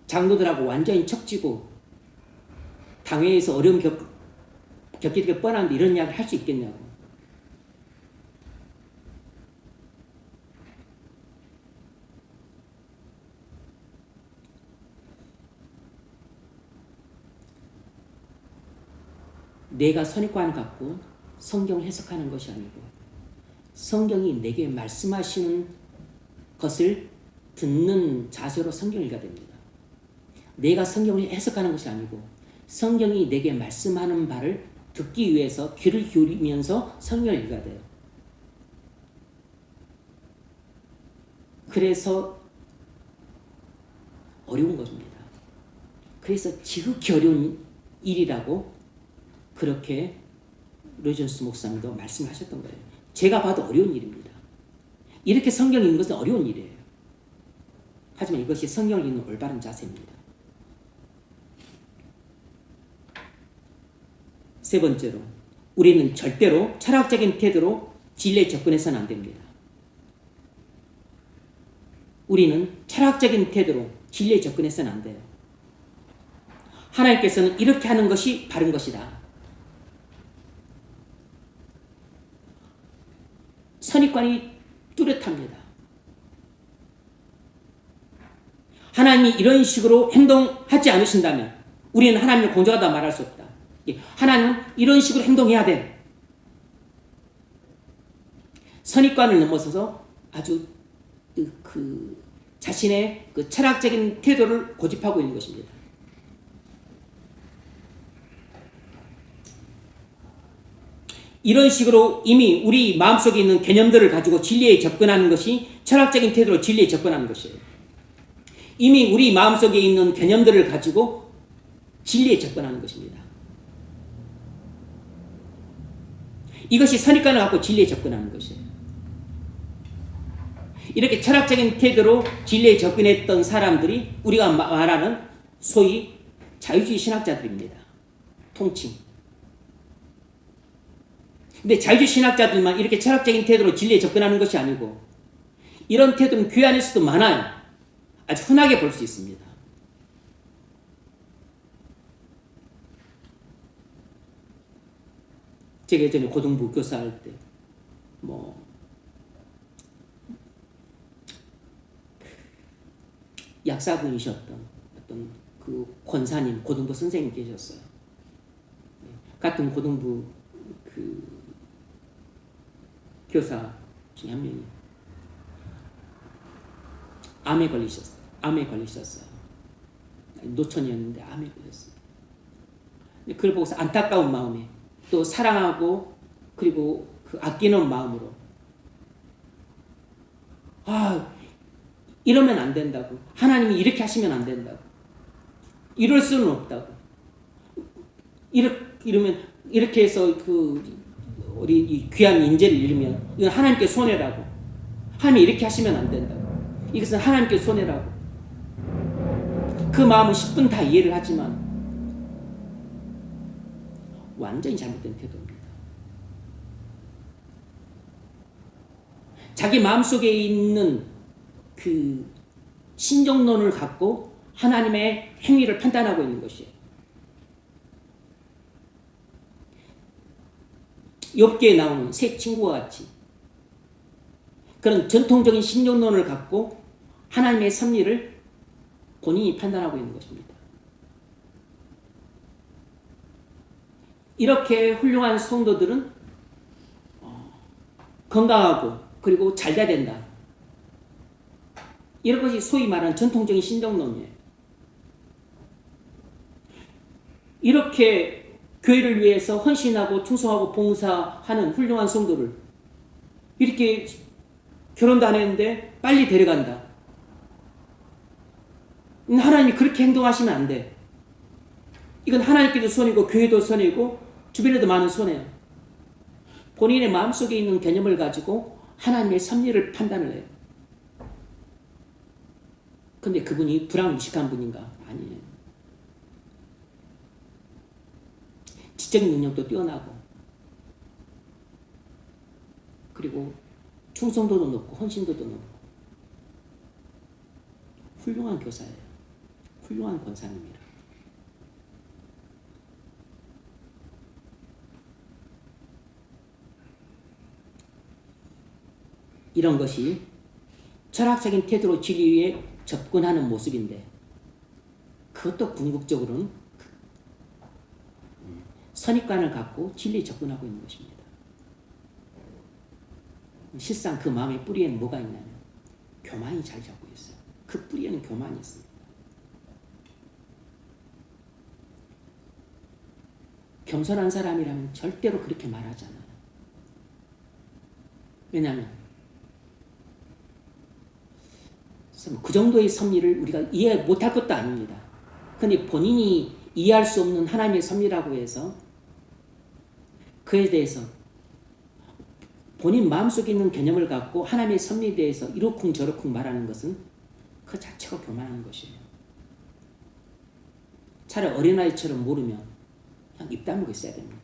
장로들하고 완전히 척지고 당회에서 어려움 겪게 되게 뻔한데 이런 이야기를 할 수 있겠냐고. 내가 선입관을 갖고 성경을 해석하는 것이 아니고 성경이 내게 말씀하시는 것을 듣는 자세로 성경을 읽어야 됩니다. 내가 성경을 해석하는 것이 아니고 성경이 내게 말씀하는 바를 듣기 위해서 귀를 기울이면서 성경을 읽어야 돼요. 그래서 어려운 것입니다. 그래서 지극히 어려운 일이라고 그렇게 로이존스 목사님도 말씀하셨던 거예요. 제가 봐도 어려운 일입니다. 이렇게 성경 읽는 것은 어려운 일이에요. 하지만 이것이 성경을 읽는 올바른 자세입니다. 세 번째로, 우리는 절대로 철학적인 태도로 진리에 접근해서는 안 됩니다. 우리는 철학적인 태도로 진리에 접근해서는 안 돼요. 하나님께서는 이렇게 하는 것이 바른 것이다. 선입관이 뚜렷합니다. 하나님이 이런 식으로 행동하지 않으신다면 우리는 하나님을 공정하다 말할 수 없다. 하나님은 이런 식으로 행동해야 돼. 선입관을 넘어서서 아주 자신의 철학적인 태도를 고집하고 있는 것입니다. 이런 식으로 이미 우리 마음속에 있는 개념들을 가지고 진리에 접근하는 것이 철학적인 태도로 진리에 접근하는 것이에요. 이미 우리 마음속에 있는 개념들을 가지고 진리에 접근하는 것입니다. 이것이 선입관을 갖고 진리에 접근하는 것이에요. 이렇게 철학적인 태도로 진리에 접근했던 사람들이 우리가 말하는 소위 자유주의 신학자들입니다. 통칭. 근데 자유주의 신학자들만 이렇게 철학적인 태도로 진리에 접근하는 것이 아니고 이런 태도는 교회 안에서도 많아요. 아주 흔하게 볼 수 있습니다. 제가 예전에 고등부 교사할 때 약사분이셨던 어떤 그 권사님, 고등부 선생님 계셨어요. 같은 고등부 교사 중에 한 명이 암에 걸리셨어요. 노천이었는데 암에 걸렸어요. 그걸 보고서 안타까운 마음에 또 사랑하고 그리고 아끼는 마음으로 이러면 안 된다고, 하나님이 이렇게 하시면 안 된다고, 이럴 수는 없다고, 이러면 이렇게 해서 우리 이 귀한 인재를 잃으면 이건 하나님께 손해라고. 하나님이 이렇게 하시면 안 된다고. 이것은 하나님께 손해라고. 그 마음은 10분 다 이해를 하지만 완전히 잘못된 태도입니다. 자기 마음속에 있는 그 신정론을 갖고 하나님의 행위를 판단하고 있는 것이에요. 욥기에 나오는 세 친구와 같이 그런 전통적인 신정론을 갖고 하나님의 섭리를 본인이 판단하고 있는 것입니다. 이렇게 훌륭한 성도들은 건강하고 그리고 잘 돼야 된다. 이런 것이 소위 말하는 전통적인 신정론이에요. 이렇게 교회를 위해서 헌신하고 충성하고 봉사하는 훌륭한 성도를 이렇게 결혼도 안 했는데 빨리 데려간다. 하나님이 그렇게 행동하시면 안 돼. 이건 하나님께도 손이고 교회도 손이고 주변에도 많은 손해요. 본인의 마음속에 있는 개념을 가지고 하나님의 섭리를 판단을 해요. 근데 그분이 불황무식한 분인가? 아니에요. 지적인 능력도 뛰어나고 그리고 충성도도 높고 헌신도도 높고 훌륭한 교사예요. 훌륭한 권사님이라. 이런 것이 철학적인 태도로 진리에 접근하는 모습인데 그것도 궁극적으로는 선입관을 갖고 진리에 접근하고 있는 것입니다. 실상 그 마음의 뿌리에는 뭐가 있냐면 교만이 잘 잡고 있어요. 그 뿌리에는 교만이 있습니다. 겸손한 사람이라면 절대로 그렇게 말하지 않아요. 왜냐하면 그 정도의 섭리를 우리가 이해 못할 것도 아닙니다. 그런데 본인이 이해할 수 없는 하나님의 섭리라고 해서 그에 대해서 본인 마음속에 있는 개념을 갖고 하나님의 섭리에 대해서 이러쿵 저러쿵 말하는 것은 그 자체가 교만한 것이에요. 차라리 어린아이처럼 모르면 그냥 입 다물고 있어야 됩니다.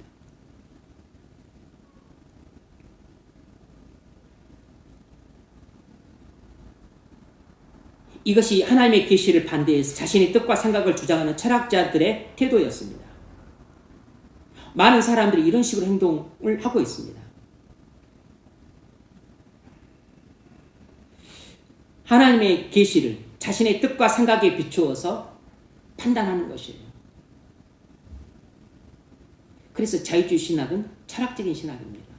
이것이 하나님의 계시를 반대해서 자신의 뜻과 생각을 주장하는 철학자들의 태도였습니다. 많은 사람들이 이런 식으로 행동을 하고 있습니다. 하나님의 계시를 자신의 뜻과 생각에 비추어서 판단하는 것이에요. 그래서 자유주의 신학은 철학적인 신학입니다.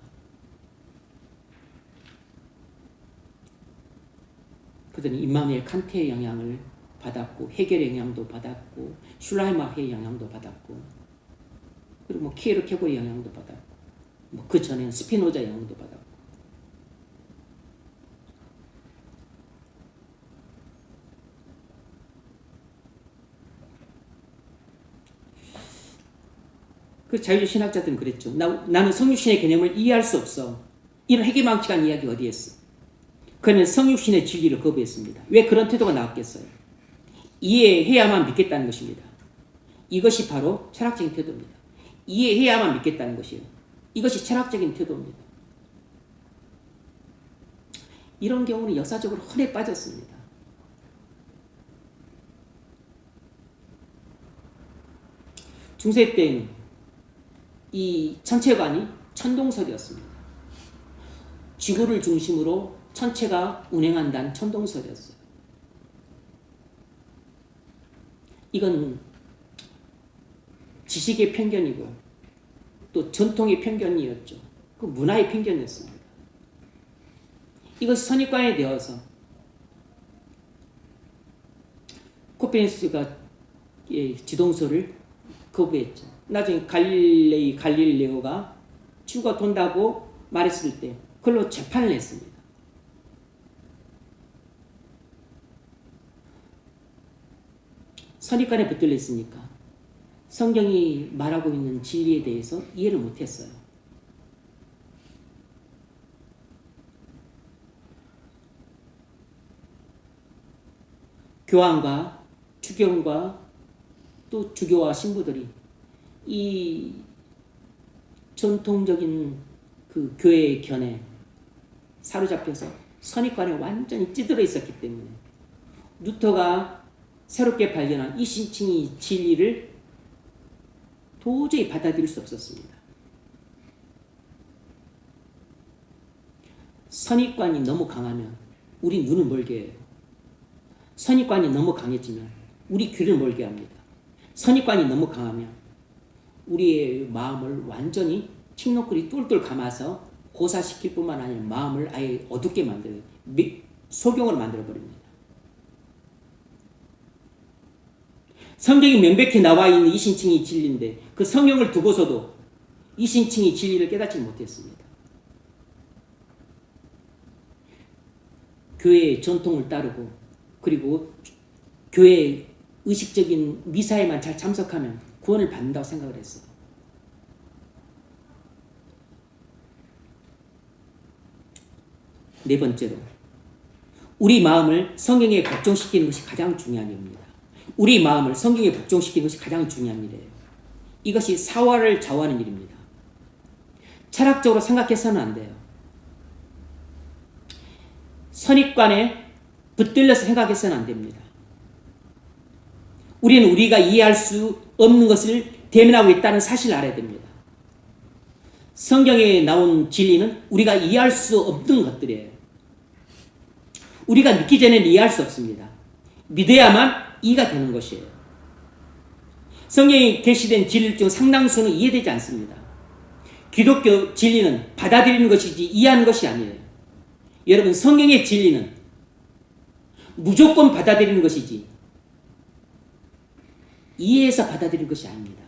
그들은 임마누엘 칸트의 영향을 받았고 헤겔의 영향도 받았고 슐라이마흐의 영향도 받았고 그리고 키에르케고르의 영향도 받았고 그 전에는 스피노자 영향도 받았고 그 자유주의 신학자들은 그랬죠. 나는 성육신의 개념을 이해할 수 없어. 이런 해괴망측한 이야기 어디에 있어? 그는 성육신의 진리를 거부했습니다. 왜 그런 태도가 나왔겠어요? 이해해야만 믿겠다는 것입니다. 이것이 바로 철학적인 태도입니다. 이해해야만 믿겠다는 것이에요. 이것이 철학적인 태도입니다. 이런 경우는 역사적으로 흔해 빠졌습니다. 중세 때는 이 천체관이 천동설이었습니다. 지구를 중심으로 천체가 운행한다는 천동설이었어요. 이건 지식의 편견이고 또 전통의 편견이었죠. 그 문화의 편견이었습니다. 이것이 선입관에 되어서 코페르니쿠스가 지동설을 거부했죠. 나중에 갈릴레오가 지구가 돈다고 말했을 때 그걸로 재판을 했습니다. 선입관에 붙들려 있으니까 성경이 말하고 있는 진리에 대해서 이해를 못했어요. 교황과 주교와 또 주교와 신부들이 이 전통적인 그 교회의 견해 사로잡혀서 선입관에 완전히 찌들어 있었기 때문에 루터가 새롭게 발견한 이신칭의 진리를 도저히 받아들일 수 없었습니다. 선입관이 너무 강하면 우리 눈을 멀게 해요. 선입관이 너무 강해지면 우리 귀를 멀게 합니다. 선입관이 너무 강하면 우리의 마음을 완전히 칡노끌이 똘똘 감아서 고사시킬 뿐만 아니라 마음을 아예 어둡게 만들어요. 소경으로 만들어버립니다. 성경이 명백히 나와 있는 이신칭이 진리인데 그 성경을 두고서도 이신칭이 진리를 깨닫지 못했습니다. 교회의 전통을 따르고 그리고 교회의 의식적인 미사에만 잘 참석하면 구원을 받는다고 생각을 했어요. 네 번째로 우리 마음을 성경에 복종시키는 것이 가장 중요한 일입니다. 우리 마음을 성경에 복종시키는 것이 가장 중요한 일이에요. 이것이 사활을 좌우하는 일입니다. 철학적으로 생각해서는 안 돼요. 선입관에 붙들려서 생각해서는 안 됩니다. 우리는 우리가 이해할 수 없는 것을 대면하고 있다는 사실을 알아야 됩니다. 성경에 나온 진리는 우리가 이해할 수 없는 것들이에요. 우리가 믿기 전에는 이해할 수 없습니다. 믿어야만 이해가 되는 것이에요. 성경에 게시된 진리 중 상당수는 이해되지 않습니다. 기독교 진리는 받아들이는 것이지 이해하는 것이 아니에요. 여러분, 성경의 진리는 무조건 받아들이는 것이지 이해해서 받아들이는 것이 아닙니다.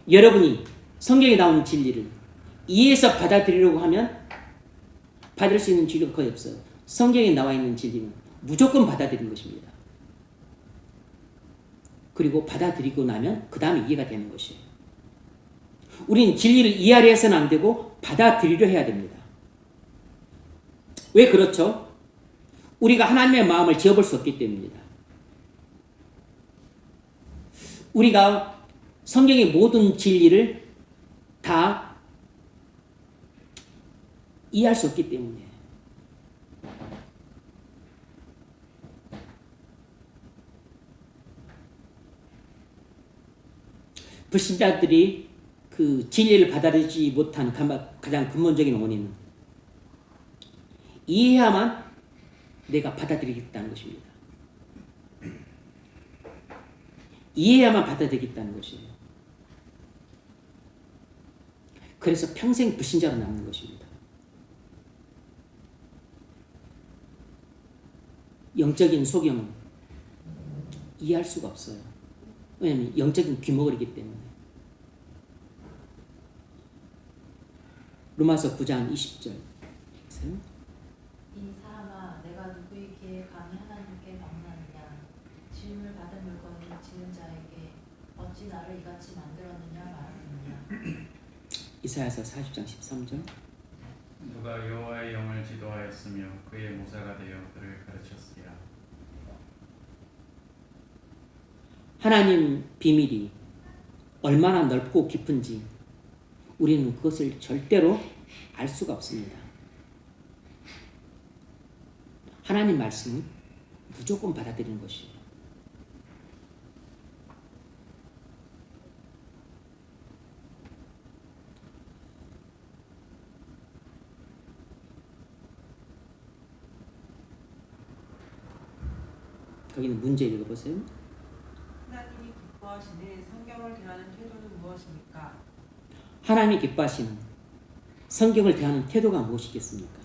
여러분이 성경에 나오는 진리를 이해해서 받아들이려고 하면 받을 수 있는 진리가 거의 없어요. 성경에 나와 있는 진리는 무조건 받아들이는 것입니다. 그리고 받아들이고 나면 그 다음에 이해가 되는 것이에요. 우리는 진리를 이해하려 해서는 안 되고 받아들이려 해야 됩니다. 왜 그렇죠? 우리가 하나님의 마음을 지어볼 수 없기 때문입니다. 우리가 성경의 모든 진리를 다 이해할 수 없기 때문에 불신자들이 그 진리를 받아들이지 못한 가장 근본적인 원인은 이해해야만 내가 받아들이겠다는 것입니다. 이해해야만 받아들이겠다는 것이에요. 그래서 평생 불신자로 남는 것입니다. 영적인 소경은 이해할 수가 없어요. 왜냐하면 영적인 귀머거리이기 때문에. 로마서 9장 20절 보세요. 이 사람아, 내가 누구에게 감히 하나님께 방문하느냐? 지음을 받은 물건을 지은 자에게 어찌 나를 이같이 만들었느냐 말하느냐. 이사야서 40장 13절. 누가 여호와의 영을 지도하였으며 그의 모사가 되어 그를 가르쳤으리라. 하나님 비밀이 얼마나 넓고 깊은지 우리는 그것을 절대로 알 수가 없습니다. 하나님 말씀은 무조건 받아들이는 것이에요. 거기는 문제 읽어보세요. 하나님이 기뻐하시는 성경을 대하는 태도는 무엇입니까? 하나님이 기뻐하시는 성경을 대하는 태도가 무엇이겠습니까?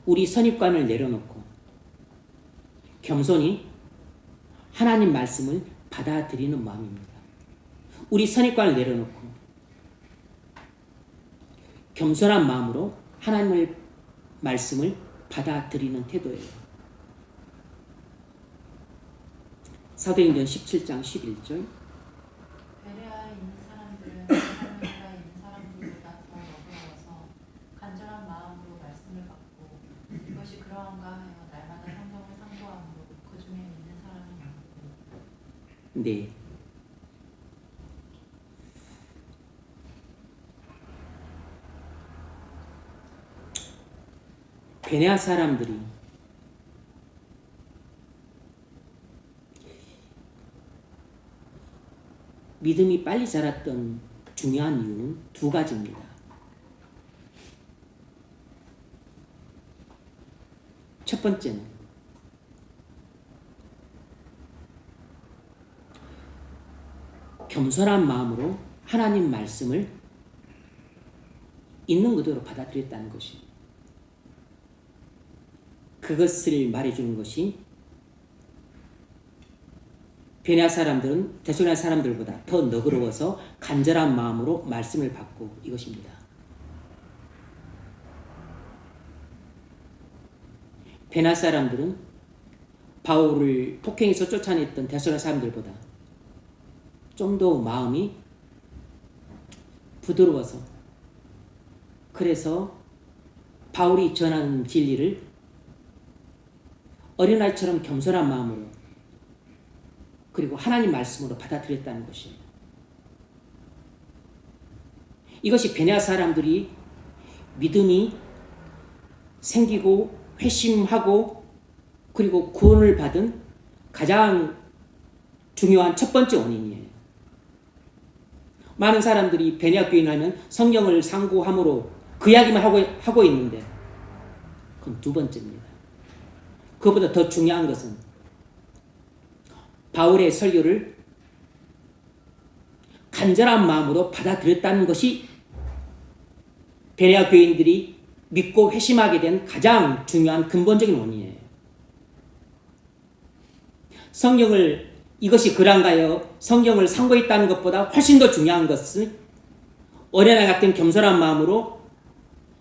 우리 선입관을 내려놓고 겸손히 하나님 말씀을 받아들이는 마음입니다. 우리 선입관을 내려놓고 겸손한 마음으로 하나님의 말씀을 받아들이는 태도예요. 사도행전 17장 11절. 베레아에 있는 사람들은 사마리아에 있는 사람들보다 더 너그러워서 간 간절한 마음으로 말씀을 받고 이것이 그러한가 하여 날마다 성경을 상고함으로 그 중에 믿는 사람이 많고. 네. 베네아 사람들이 믿음이 빨리 자랐던 중요한 이유는 두 가지입니다. 첫 번째는 겸손한 마음으로 하나님 말씀을 있는 그대로 받아들였다는 것입니다. 그것을 말해주는 것이 베네아 사람들은 데살로니가 사람들보다 더 너그러워서 간절한 마음으로 말씀을 받고 이것입니다. 베네아 사람들은 바울을 폭행해서 쫓아냈던 데살로니가 사람들보다 좀 더 마음이 부드러워서 그래서 바울이 전하는 진리를 어린아이처럼 겸손한 마음으로 그리고 하나님 말씀으로 받아들였다는 것이에요. 이것이 베네아 사람들이 믿음이 생기고 회심하고 그리고 구원을 받은 가장 중요한 첫 번째 원인이에요. 많은 사람들이 베네아 교인을 하면 성경을 상고함으로 그 이야기만 하고 있는데 그건 두 번째입니다. 그것보다 더 중요한 것은 바울의 설교를 간절한 마음으로 받아들였다는 것이 베네아 교인들이 믿고 회심하게 된 가장 중요한 근본적인 원인이에요. 성경을 이것이 그런가요? 성경을 상고했다는 것보다 훨씬 더 중요한 것은 어린아이 같은 겸손한 마음으로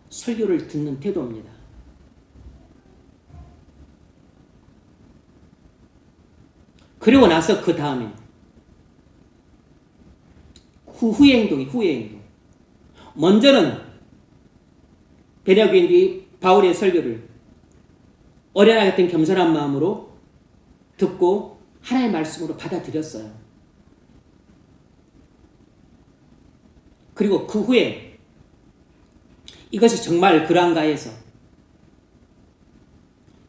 설교를 듣는 태도입니다. 그리고 나서 그 다음에 후의 행동이 후의 행동. 먼저는 베네아 교인들이 바울의 설교를 어린아이 같은 겸손한 마음으로 듣고 하나님의 말씀으로 받아들였어요. 그리고 그 후에 이것이 정말 그런가 해서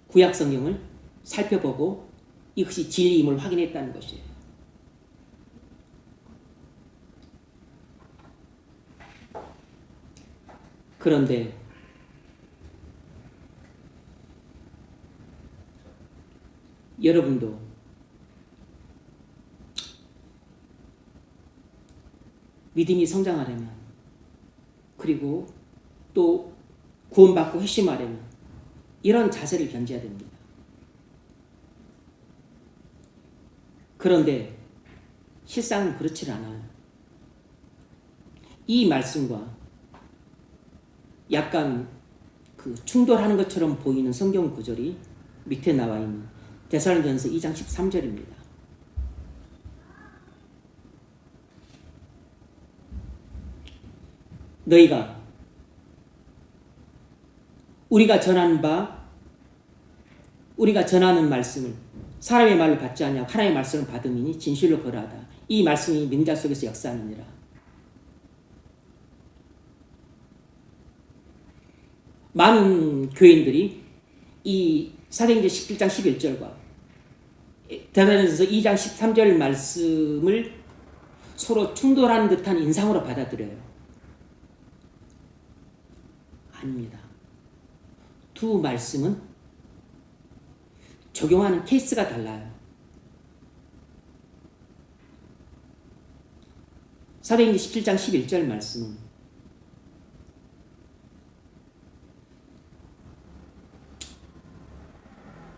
구약 성경을 살펴보고 이것이 진리임을 확인했다는 것이에요. 그런데 여러분도 믿음이 성장하려면 그리고 또 구원받고 회심하려면 이런 자세를 견지해야 됩니다. 그런데 실상은 그렇지 않아요. 이 말씀과 약간 그 충돌하는 것처럼 보이는 성경 구절이 밑에 나와 있는 데살로니가전서 2장 13절입니다. 너희가 우리가 전하는 말씀을 사람의 말을 받지 아니하고 하나님의 말씀을 받음이니 진실로 거라하다. 이 말씀이 믿는 자 속에서 역사하느니라. 많은 교인들이 이 사도행전 17장 11절과 데살로니가전서 2장 13절 말씀을 서로 충돌하는 듯한 인상으로 받아들여요. 아닙니다. 두 말씀은 적용하는 케이스가 달라요. 사도행전 17장 11절 말씀은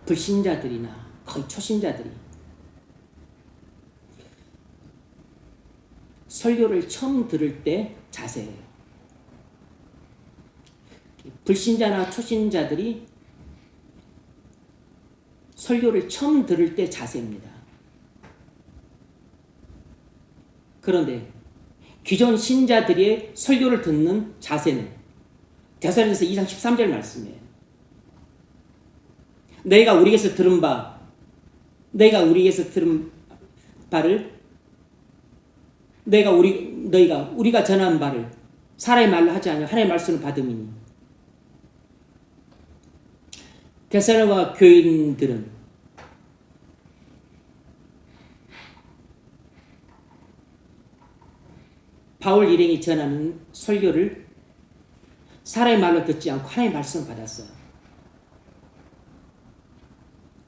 불신자들이나 거의 초신자들이 설교를 처음 들을 때 자세예요. 불신자나 초신자들이 설교를 처음 들을 때 자세입니다. 그런데 기존 신자들의 설교를 듣는 자세는 데살로니가서 2장 13절 말씀이에요. 너희가 우리에게서 들은 바를 우리가 전한 바를 사람의 말로 하지 않으며 하나님의 말씀을 받음이니. 데살로니가 교인들은 바울 일행이 전하는 설교를 사람의 말로 듣지 않고 하나님의 말씀을 받았어요.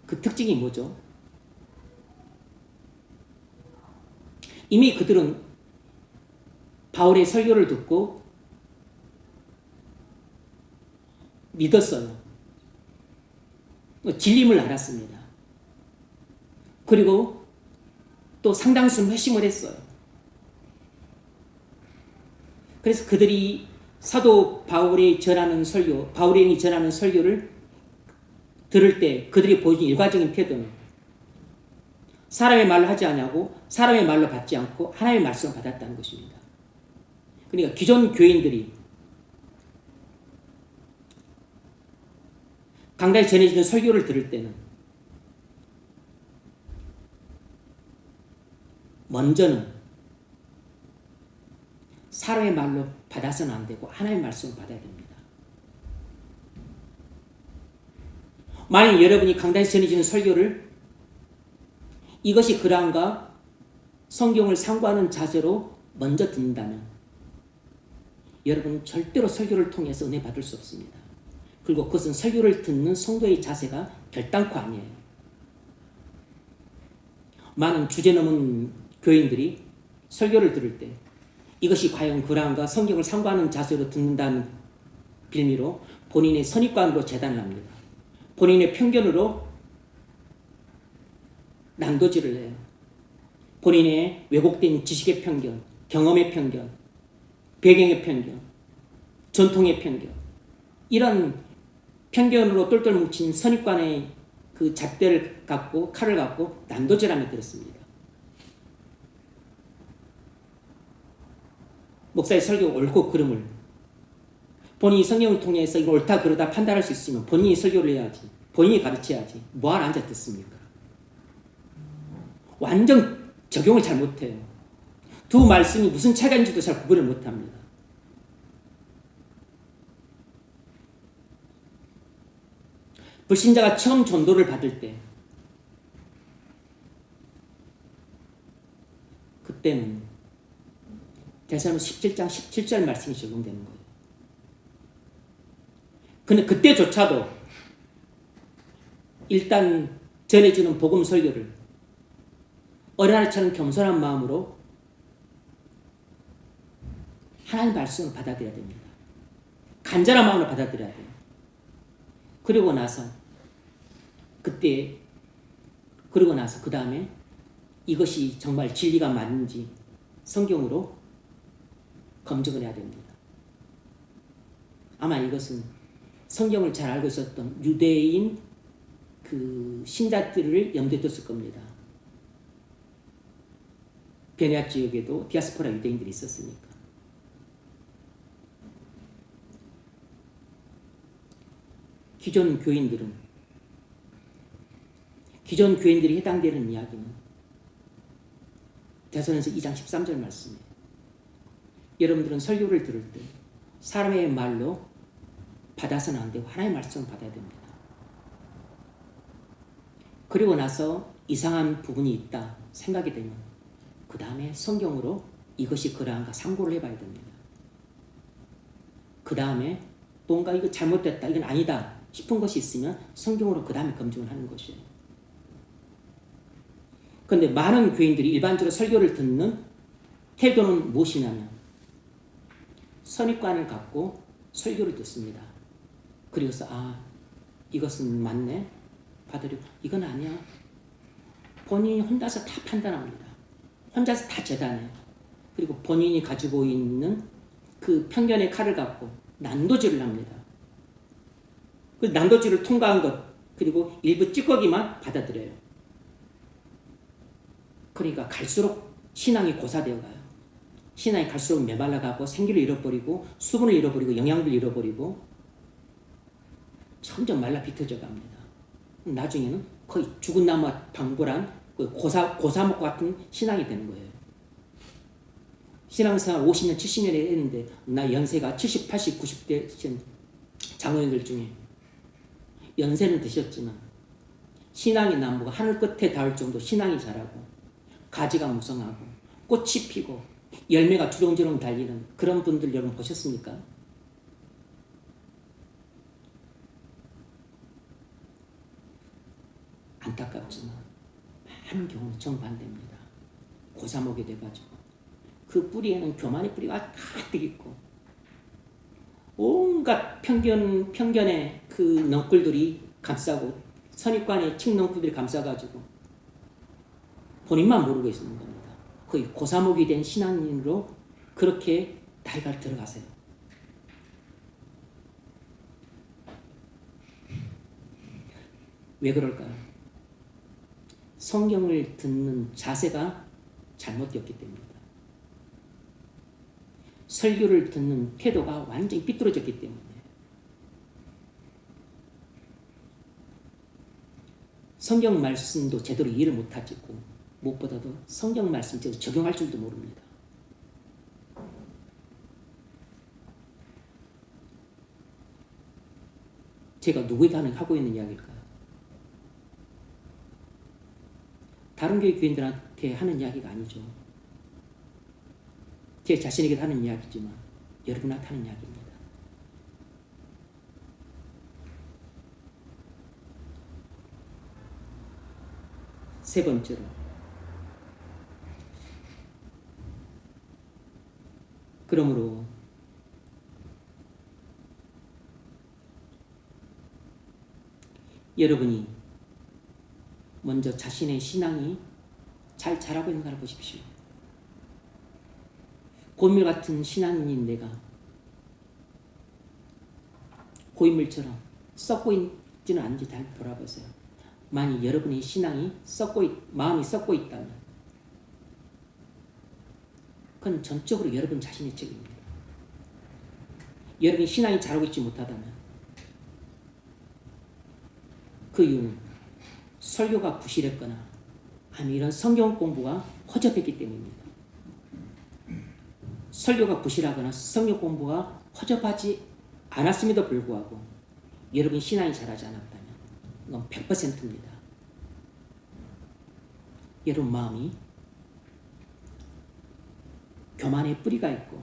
그 특징이 뭐죠? 이미 그들은 바울의 설교를 듣고 믿었어요. 진림을 알았습니다. 그리고 또 상당수는 회심을 했어요. 그래서 그들이 사도 바울이 전하는 설교를 들을 때 그들이 보여준 일관적인 태도는 사람의 말로 하지 않냐고 사람의 말로 받지 않고 하나님의 말씀을 받았다는 것입니다. 그러니까 기존 교인들이 강단에 전해지는 설교를 들을 때는 먼저는 사람의 말로 받아서는 안 되고 하나님의 말씀을 받아야 됩니다. 만약 여러분이 강단에서 전해지는 설교를 이것이 그러한가 성경을 상고하는 자세로 먼저 듣는다면 여러분은 절대로 설교를 통해서 은혜 받을 수 없습니다. 그리고 그것은 설교를 듣는 성도의 자세가 결단코 아니에요. 많은 주제 넘은 교인들이 설교를 들을 때 이것이 과연 그러한가 성경을 상고하는 자세로 듣는다는 빌미로 본인의 선입관으로 재단을 합니다. 본인의 편견으로 난도질을 해요. 본인의 왜곡된 지식의 편견, 경험의 편견, 배경의 편견, 전통의 편견, 이런 편견으로 똘똘 뭉친 선입관의 그 잣대를 갖고 칼을 갖고 난도질하며 들었습니다. 목사의 설교 옳고 그름을 본인이 성경을 통해서 이거 옳다 그러다 판단할 수 있으면 본인이 설교를 해야지, 본인이 가르쳐야지 뭐하러 앉아 듣습니까? 완전 적용을 잘 못해요. 두 말씀이 무슨 차이가 있는지도 잘 구분을 못합니다. 불신자가 처음 전도를 받을 때 그때는 데살로니가서 17장 17절 말씀이 적용되는 거예요. 근데 그때조차도 일단 전해주는 복음 설교를 어린아이처럼 겸손한 마음으로 하나님의 말씀을 받아들여야 됩니다. 간절한 마음으로 받아들여야 돼요. 그리고 나서 그 다음에 이것이 정말 진리가 맞는지 성경으로 검증을 해야 됩니다. 아마 이것은 성경을 잘 알고 있었던 유대인 그 신자들을 염두에 뒀을 겁니다. 베네아 지역에도 디아스포라 유대인들이 있었으니까. 기존 교인들이 해당되는 이야기는 데살로니가서 2장 13절 말씀이에요. 여러분들은 설교를 들을 때 사람의 말로 받아서는 안 되고 하나님의 말씀을 받아야 됩니다. 그리고 나서 이상한 부분이 있다 생각이 되면 그 다음에 성경으로 이것이 그러한가 상고를 해봐야 됩니다. 그 다음에 뭔가 이거 잘못됐다, 이건 아니다 싶은 것이 있으면 성경으로 그 다음에 검증을 하는 것이에요. 그런데 많은 교인들이 일반적으로 설교를 듣는 태도는 무엇이냐면 선입관을 갖고 설교를 듣습니다. 그래서 이것은 맞네, 받으려, 이건 아니야. 본인이 혼자서 다 판단합니다. 혼자서 다 재단해요. 그리고 본인이 가지고 있는 그 편견의 칼을 갖고 난도질을 합니다. 그 난도질을 통과한 것, 그리고 일부 찌꺼기만 받아들여요. 그러니까 갈수록 신앙이 고사되어 가요. 신앙이 갈수록 메말라가고 생기를 잃어버리고 수분을 잃어버리고 영양분을 잃어버리고 점점 말라 비틀어져 갑니다. 나중에는 거의 죽은 나무 방불한 그 고사목 같은 신앙이 되는 거예요. 신앙생활 50년, 70년 했는데 나 연세가 70, 80, 90대 장로님들 중에 연세는 드셨지만 신앙의 나무가 하늘 끝에 닿을 정도 신앙이 자라고 가지가 무성하고 꽃이 피고 열매가 주렁주렁 달리는 그런 분들 여러분 보셨습니까? 안타깝지만 많은 경우는 정반대입니다. 고사목이 돼가지고 그 뿌리에는 교만의 뿌리가 가득 있고 온갖 편견의 그 넝쿨들이 감싸고 선입관의 칡넝쿨들이 감싸가지고 본인만 모르고 있는 겁니다. 거의 고사목이 된 신앙인으로 그렇게 나이가 들어가세요. 왜 그럴까요? 성경을 듣는 자세가 잘못되었기 때문입니다. 설교를 듣는 태도가 완전히 삐뚤어졌기 때문에 성경 말씀도 제대로 이해를 못하고 무엇보다도 성경 말씀 제대로 적용할 줄도 모릅니다. 제가 누구에게 하고 있는 이야기일까요? 다른 교회 교인들한테 하는 이야기가 아니죠. 제 자신에게 하는 이야기지만 여러분한테 하는 이야기입니다. 세 번째로 그러므로 여러분이 먼저 자신의 신앙이 잘 자라고 있는가를 보십시오. 고인물 같은 신앙인인 내가 고인물처럼 썩고 있지는 않은지 잘 돌아보세요. 만약 여러분의 신앙이 마음이 썩고 있다면 그건 전적으로 여러분 자신의 책임입니다. 여러분이 신앙이 자라고 있지 못하다면 그 이유는 설교가 부실했거나 아니면 이런 성경 공부가 허접했기 때문입니다. 설교가 부실하거나 성경 공부가 허접하지 않았음에도 불구하고 여러분 신앙이 자라지 않았다면 이건 100%입니다. 여러분 마음이 교만의 뿌리가 있고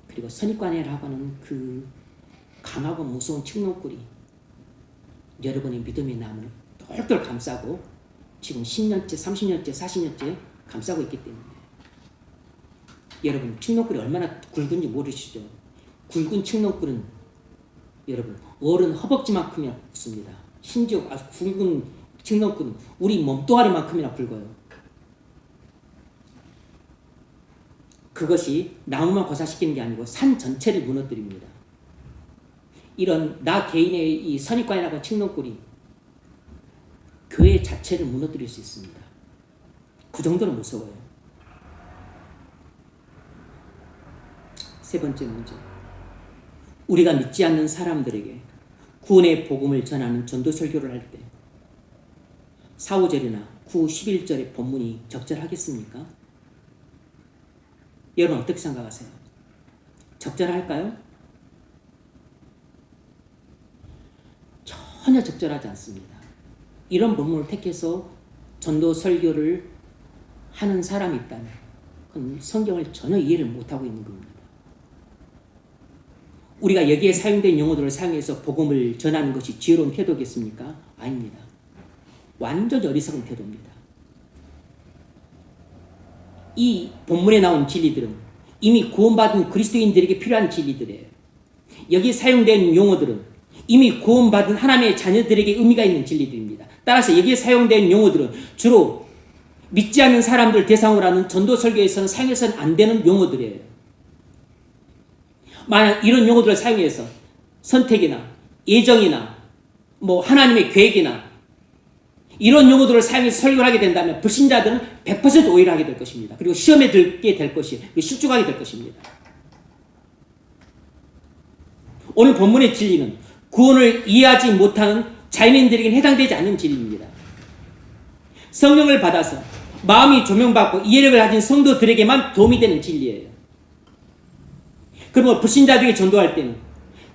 그리고 선입관이라고 하는 그 강하고 무서운 칡농꿀이 여러분의 믿음의 나무를 똘똘 감싸고 지금 10년째, 30년째, 40년째 감싸고 있기 때문에 여러분 칡농꿀이 얼마나 굵은지 모르시죠? 굵은 칡농꿀은 여러분 어른 허벅지만큼이나 굵습니다. 심지어 아주 굵은 칡농꿀은 우리 몸뚱아리만큼이나 굵어요. 그것이 나무만 고사시키는 게 아니고 산 전체를 무너뜨립니다. 이런 나 개인의 이 선입관이라고 칡농꿀이 교회 자체를 무너뜨릴 수 있습니다. 그 정도로 무서워요. 세 번째 문제. 우리가 믿지 않는 사람들에게 구원의 복음을 전하는 전도 설교를 할 때 4, 5절이나 9, 11절의 본문이 적절하겠습니까? 여러분 어떻게 생각하세요? 적절할까요? 전혀 적절하지 않습니다. 이런 본문을 택해서 전도 설교를 하는 사람이 있다면 그건 성경을 전혀 이해를 못하고 있는 겁니다. 우리가 여기에 사용된 용어들을 사용해서 복음을 전하는 것이 지혜로운 태도겠습니까? 아닙니다. 완전 어리석은 태도입니다. 이 본문에 나온 진리들은 이미 구원받은 그리스도인들에게 필요한 진리들이에요. 여기 사용된 용어들은 이미 구원받은 하나님의 자녀들에게 의미가 있는 진리들입니다. 따라서 여기에 사용된 용어들은 주로 믿지 않는 사람들 대상으로 하는 전도 설교에서는 사용해서는 안 되는 용어들이에요. 만약 이런 용어들을 사용해서 선택이나 예정이나 하나님의 계획이나 이런 용어들을 사용해서 설교를 하게 된다면 불신자들은 100% 오해를 하게 될 것입니다. 그리고 시험에 들게 될 것이, 실족하게 될 것입니다. 오늘 본문의 진리는 구원을 이해하지 못하는 자연인들에게는 해당되지 않는 진리입니다. 성령을 받아서 마음이 조명받고 이해력을 가진 성도들에게만 도움이 되는 진리예요. 그러면 불신자들에게 전도할 때는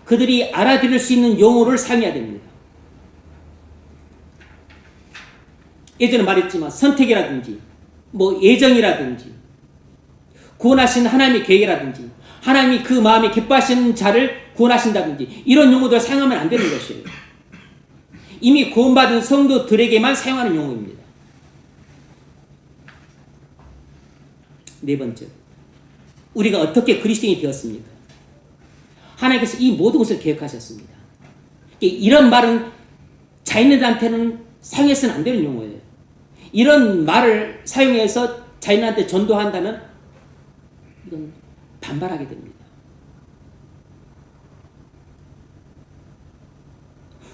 그들이 알아들을 수 있는 용어를 사용해야 됩니다. 예전에 말했지만 선택이라든지 예정이라든지 구원하신 하나님의 계획이라든지 하나님이 그 마음에 기뻐하시는 자를 구원하신다든지 이런 용어들을 사용하면 안 되는 것이에요. 이미 구원받은 성도들에게만 사용하는 용어입니다. 네 번째, 우리가 어떻게 그리스도인이 되었습니까? 하나님께서 이 모든 것을 계획하셨습니다. 이런 말은 자인들한테는 사용해서는 안 되는 용어예요. 이런 말을 사용해서 자인한테 전도한다면 이건 반발하게 됩니다.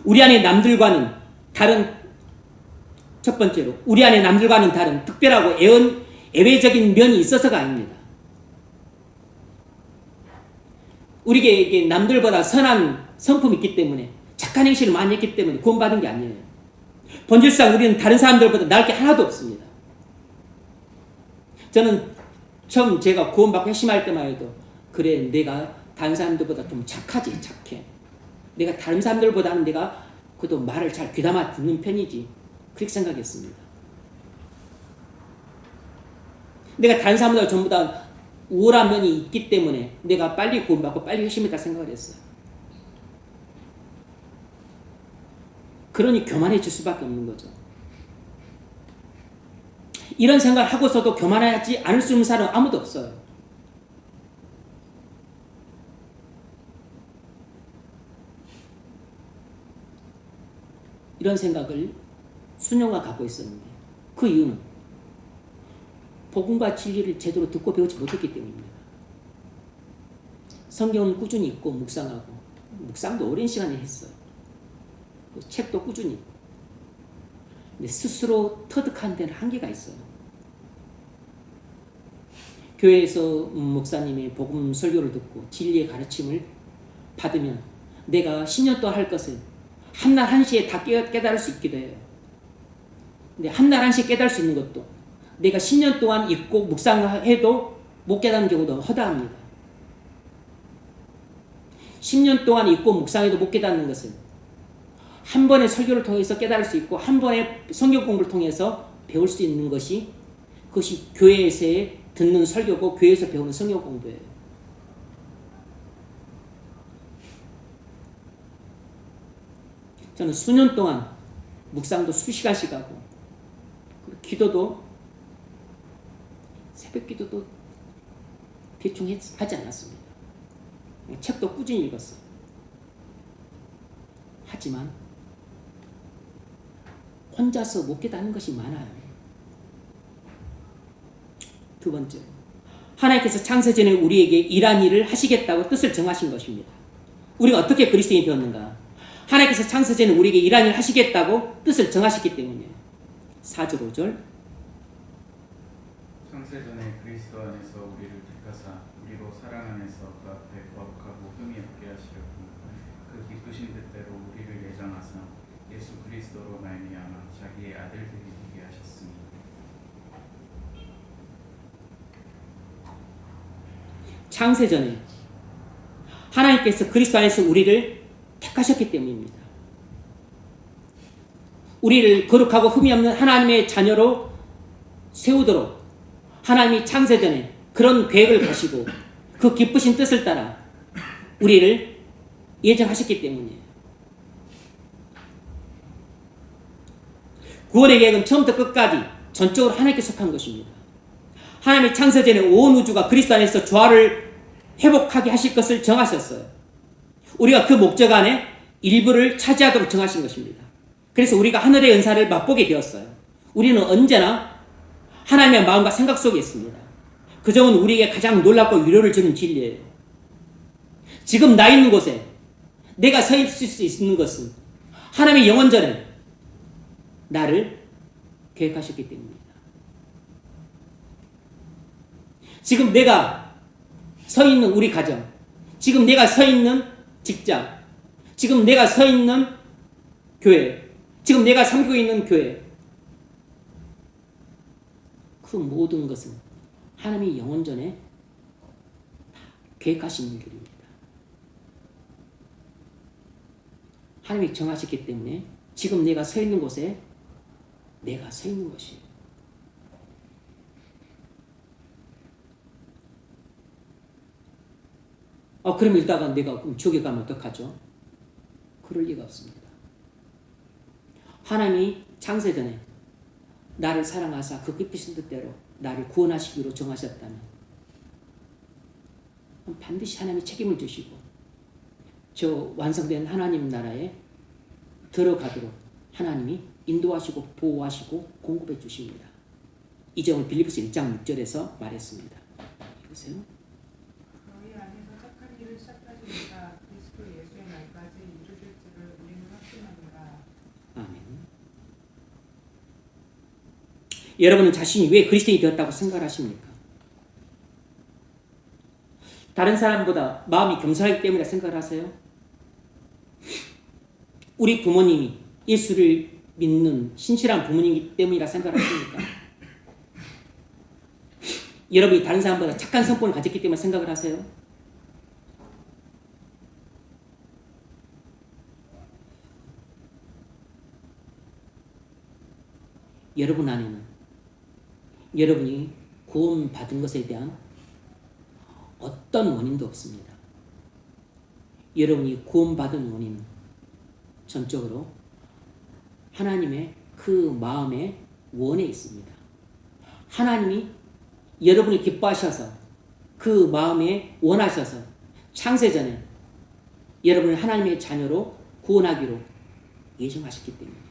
우리 안에 남들과는 다른, 첫 번째로 우리 안에 남들과는 다른 특별하고 예외적인 면이 있어서가 아닙니다. 우리에게 남들보다 선한 성품이 있기 때문에 착한 행실을 많이 했기 때문에 구원받은 게 아니에요. 본질상 우리는 다른 사람들보다 나을 게 하나도 없습니다. 저는 처음 제가 구원받고 회심할 때만 해도 그래, 내가 다른 사람들보다 좀 착하지, 착해. 내가 다른 사람들보다는 내가 그래도 말을 잘 귀담아 듣는 편이지, 그렇게 생각했습니다. 내가 다른 사람보다 전부 다 우월한 면이 있기 때문에 내가 빨리 구원받고 빨리 회심했다 생각을 했어요. 그러니 교만해질 수밖에 없는 거죠. 이런 생각을 하고서도 교만하지 않을 수 있는 사람은 아무도 없어요. 이런 생각을 순영아 갖고 있었는데 그 이유는 복음과 진리를 제대로 듣고 배우지 못했기 때문입니다. 성경은 꾸준히 읽고 묵상하고, 묵상도 오랜 시간에 했어요. 책도 꾸준히. 근데 스스로 터득하는 데는 한계가 있어요. 교회에서 목사님의 복음 설교를 듣고 진리의 가르침을 받으면 내가 10년 동안 할 것을 한날 한시에 다 깨달을 수 있기도 해요. 근데 한날 한시에 깨달을 수 있는 것도 내가 10년 동안 읽고 묵상해도 못 깨닫는 경우도 허다합니다. 10년 동안 읽고 묵상해도 못 깨닫는 것은 한 번의 설교를 통해서 깨달을 수 있고 한 번의 성경 공부를 통해서 배울 수 있는 것이, 그것이 교회에서의 듣는 설교고 교회에서 배우는 성경 공부예요. 저는 수년 동안 묵상도 수시간씩 하고 기도도 새벽 기도도 대충 하지 않았습니다. 책도 꾸준히 읽었어요. 하지만 혼자서 못 깨닫는 것이 많아요. 두 번째, 하나님께서 창세전에 우리에게 이러한 일을 하시겠다고 뜻을 정하신 것입니다. 우리가 어떻게 그리스도인이 되었는가? 하나님께서 창세전에 우리에게 이러한 일을 하시겠다고 뜻을 정하셨기 때문이에요. 4절 5절 창세전에 그리스도 안에서 우리를 택하사 우리로 사랑 안에서 그 앞에 거룩하고 흠이 없게 하시려고 그 기쁘신 뜻대로 우리를 예정하사 예수 그리스도로 말미암아 자기의 아들들이 되게 하셨습니다. 창세전에 하나님께서 그리스도 안에서 우리를 택하셨기 때문입니다. 우리를 거룩하고 흠이 없는 하나님의 자녀로 세우도록 하나님이 창세전에 그런 계획을 가시고 그 기쁘신 뜻을 따라 우리를 예정하셨기 때문이에요. 구원의 계획은 처음부터 끝까지 전적으로 하나님께 속한 것입니다. 하나님의 창세전에 온 우주가 그리스도 안에서 조화를 회복하게 하실 것을 정하셨어요. 우리가 그 목적 안에 일부를 차지하도록 정하신 것입니다. 그래서 우리가 하늘의 은사를 맛보게 되었어요. 우리는 언제나 하나님의 마음과 생각 속에 있습니다. 그 점은 우리에게 가장 놀랍고 위로를 주는 진리예요. 지금 나 있는 곳에 내가 서 있을 수 있는 것은 하나님의 영원전에 나를 계획하셨기 때문입니다. 지금 내가 서 있는 우리 가정, 지금 내가 서 있는 직장, 지금 내가 서 있는 교회, 지금 내가 섬기고 있는 교회, 그 모든 것은 하나님이 영원전에 계획하신 일들입니다. 하나님이 정하셨기 때문에 지금 내가 서 있는 곳에 내가 서 있는 것이에요. 그럼 이따가 내가 그럼 지옥에 가면 어떡하죠? 그럴 리가 없습니다. 하나님이 창세전에 나를 사랑하사 그 깊으신 뜻대로 나를 구원하시기로 정하셨다면 반드시 하나님이 책임을 지시고 저 완성된 하나님 나라에 들어가도록 하나님이 인도하시고 보호하시고 공급해 주십니다. 이 점을 빌립보서 1장 6절에서 말했습니다. 보세요. 너희 안에서 착한 일을 시작하시니까 그리스도 예수의 날까지 이루실 줄을 우리는 확신합니다. 아멘. 여러분은 자신이 왜 그리스도인이 되었다고 생각하십니까? 다른 사람보다 마음이 겸손하기 때문에 생각을 하세요? 우리 부모님이 예수를 믿는 신실한 부모님이기 때문이라 생각하십니까? 여러분이 다른 사람보다 착한 성품을 가졌기 때문에 생각을 하세요? 여러분 안에는 여러분이 구원받은 것에 대한 어떤 원인도 없습니다. 여러분이 구원받은 원인은 전적으로 하나님의 그 마음의 원에 있습니다. 하나님이 여러분이 기뻐하셔서 그 마음에 원하셔서 창세전에 여러분을 하나님의 자녀로 구원하기로 예정하셨기 때문이에요.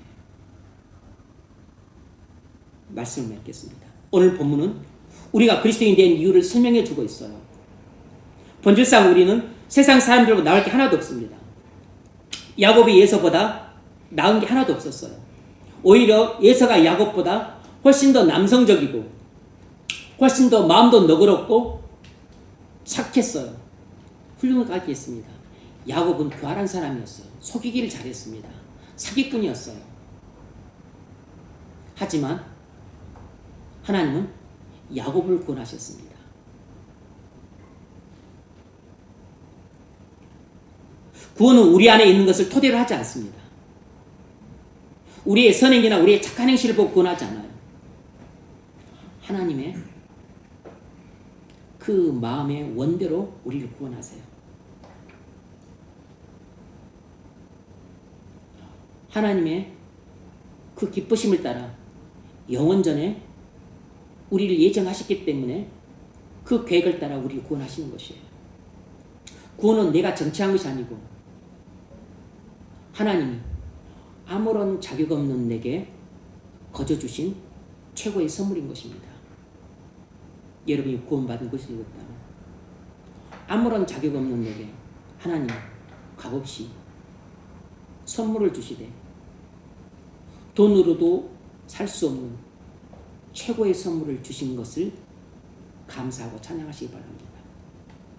말씀을 맺겠습니다. 오늘 본문은 우리가 그리스도인이 된 이유를 설명해 주고 있어요. 본질상 우리는 세상 사람들과 나을 게 하나도 없습니다. 야곱이 에서보다 나은 게 하나도 없었어요. 오히려 에서가 야곱보다 훨씬 더 남성적이고 훨씬 더 마음도 너그럽고 착했어요. 훌륭하게 했습니다. 야곱은 교활한 사람이었어요. 속이기를 잘했습니다. 사기꾼이었어요. 하지만 하나님은 야곱을 구원하셨습니다. 구원은 우리 안에 있는 것을 토대로 하지 않습니다. 우리의 선행이나 우리의 착한 행실을 보고 구원하지 않아요. 하나님의 그 마음의 원대로 우리를 구원하세요. 하나님의 그 기쁘심을 따라 영원전에 우리를 예정하셨기 때문에 그 계획을 따라 우리를 구원하시는 것이에요. 구원은 내가 정치한 것이 아니고 하나님이 아무런 자격 없는 내게 거저 주신 최고의 선물인 것입니다. 여러분이 구원받은 것이 되었다면 아무런 자격 없는 내게 하나님 값없이 선물을 주시되 돈으로도 살 수 없는 최고의 선물을 주신 것을 감사하고 찬양하시기 바랍니다.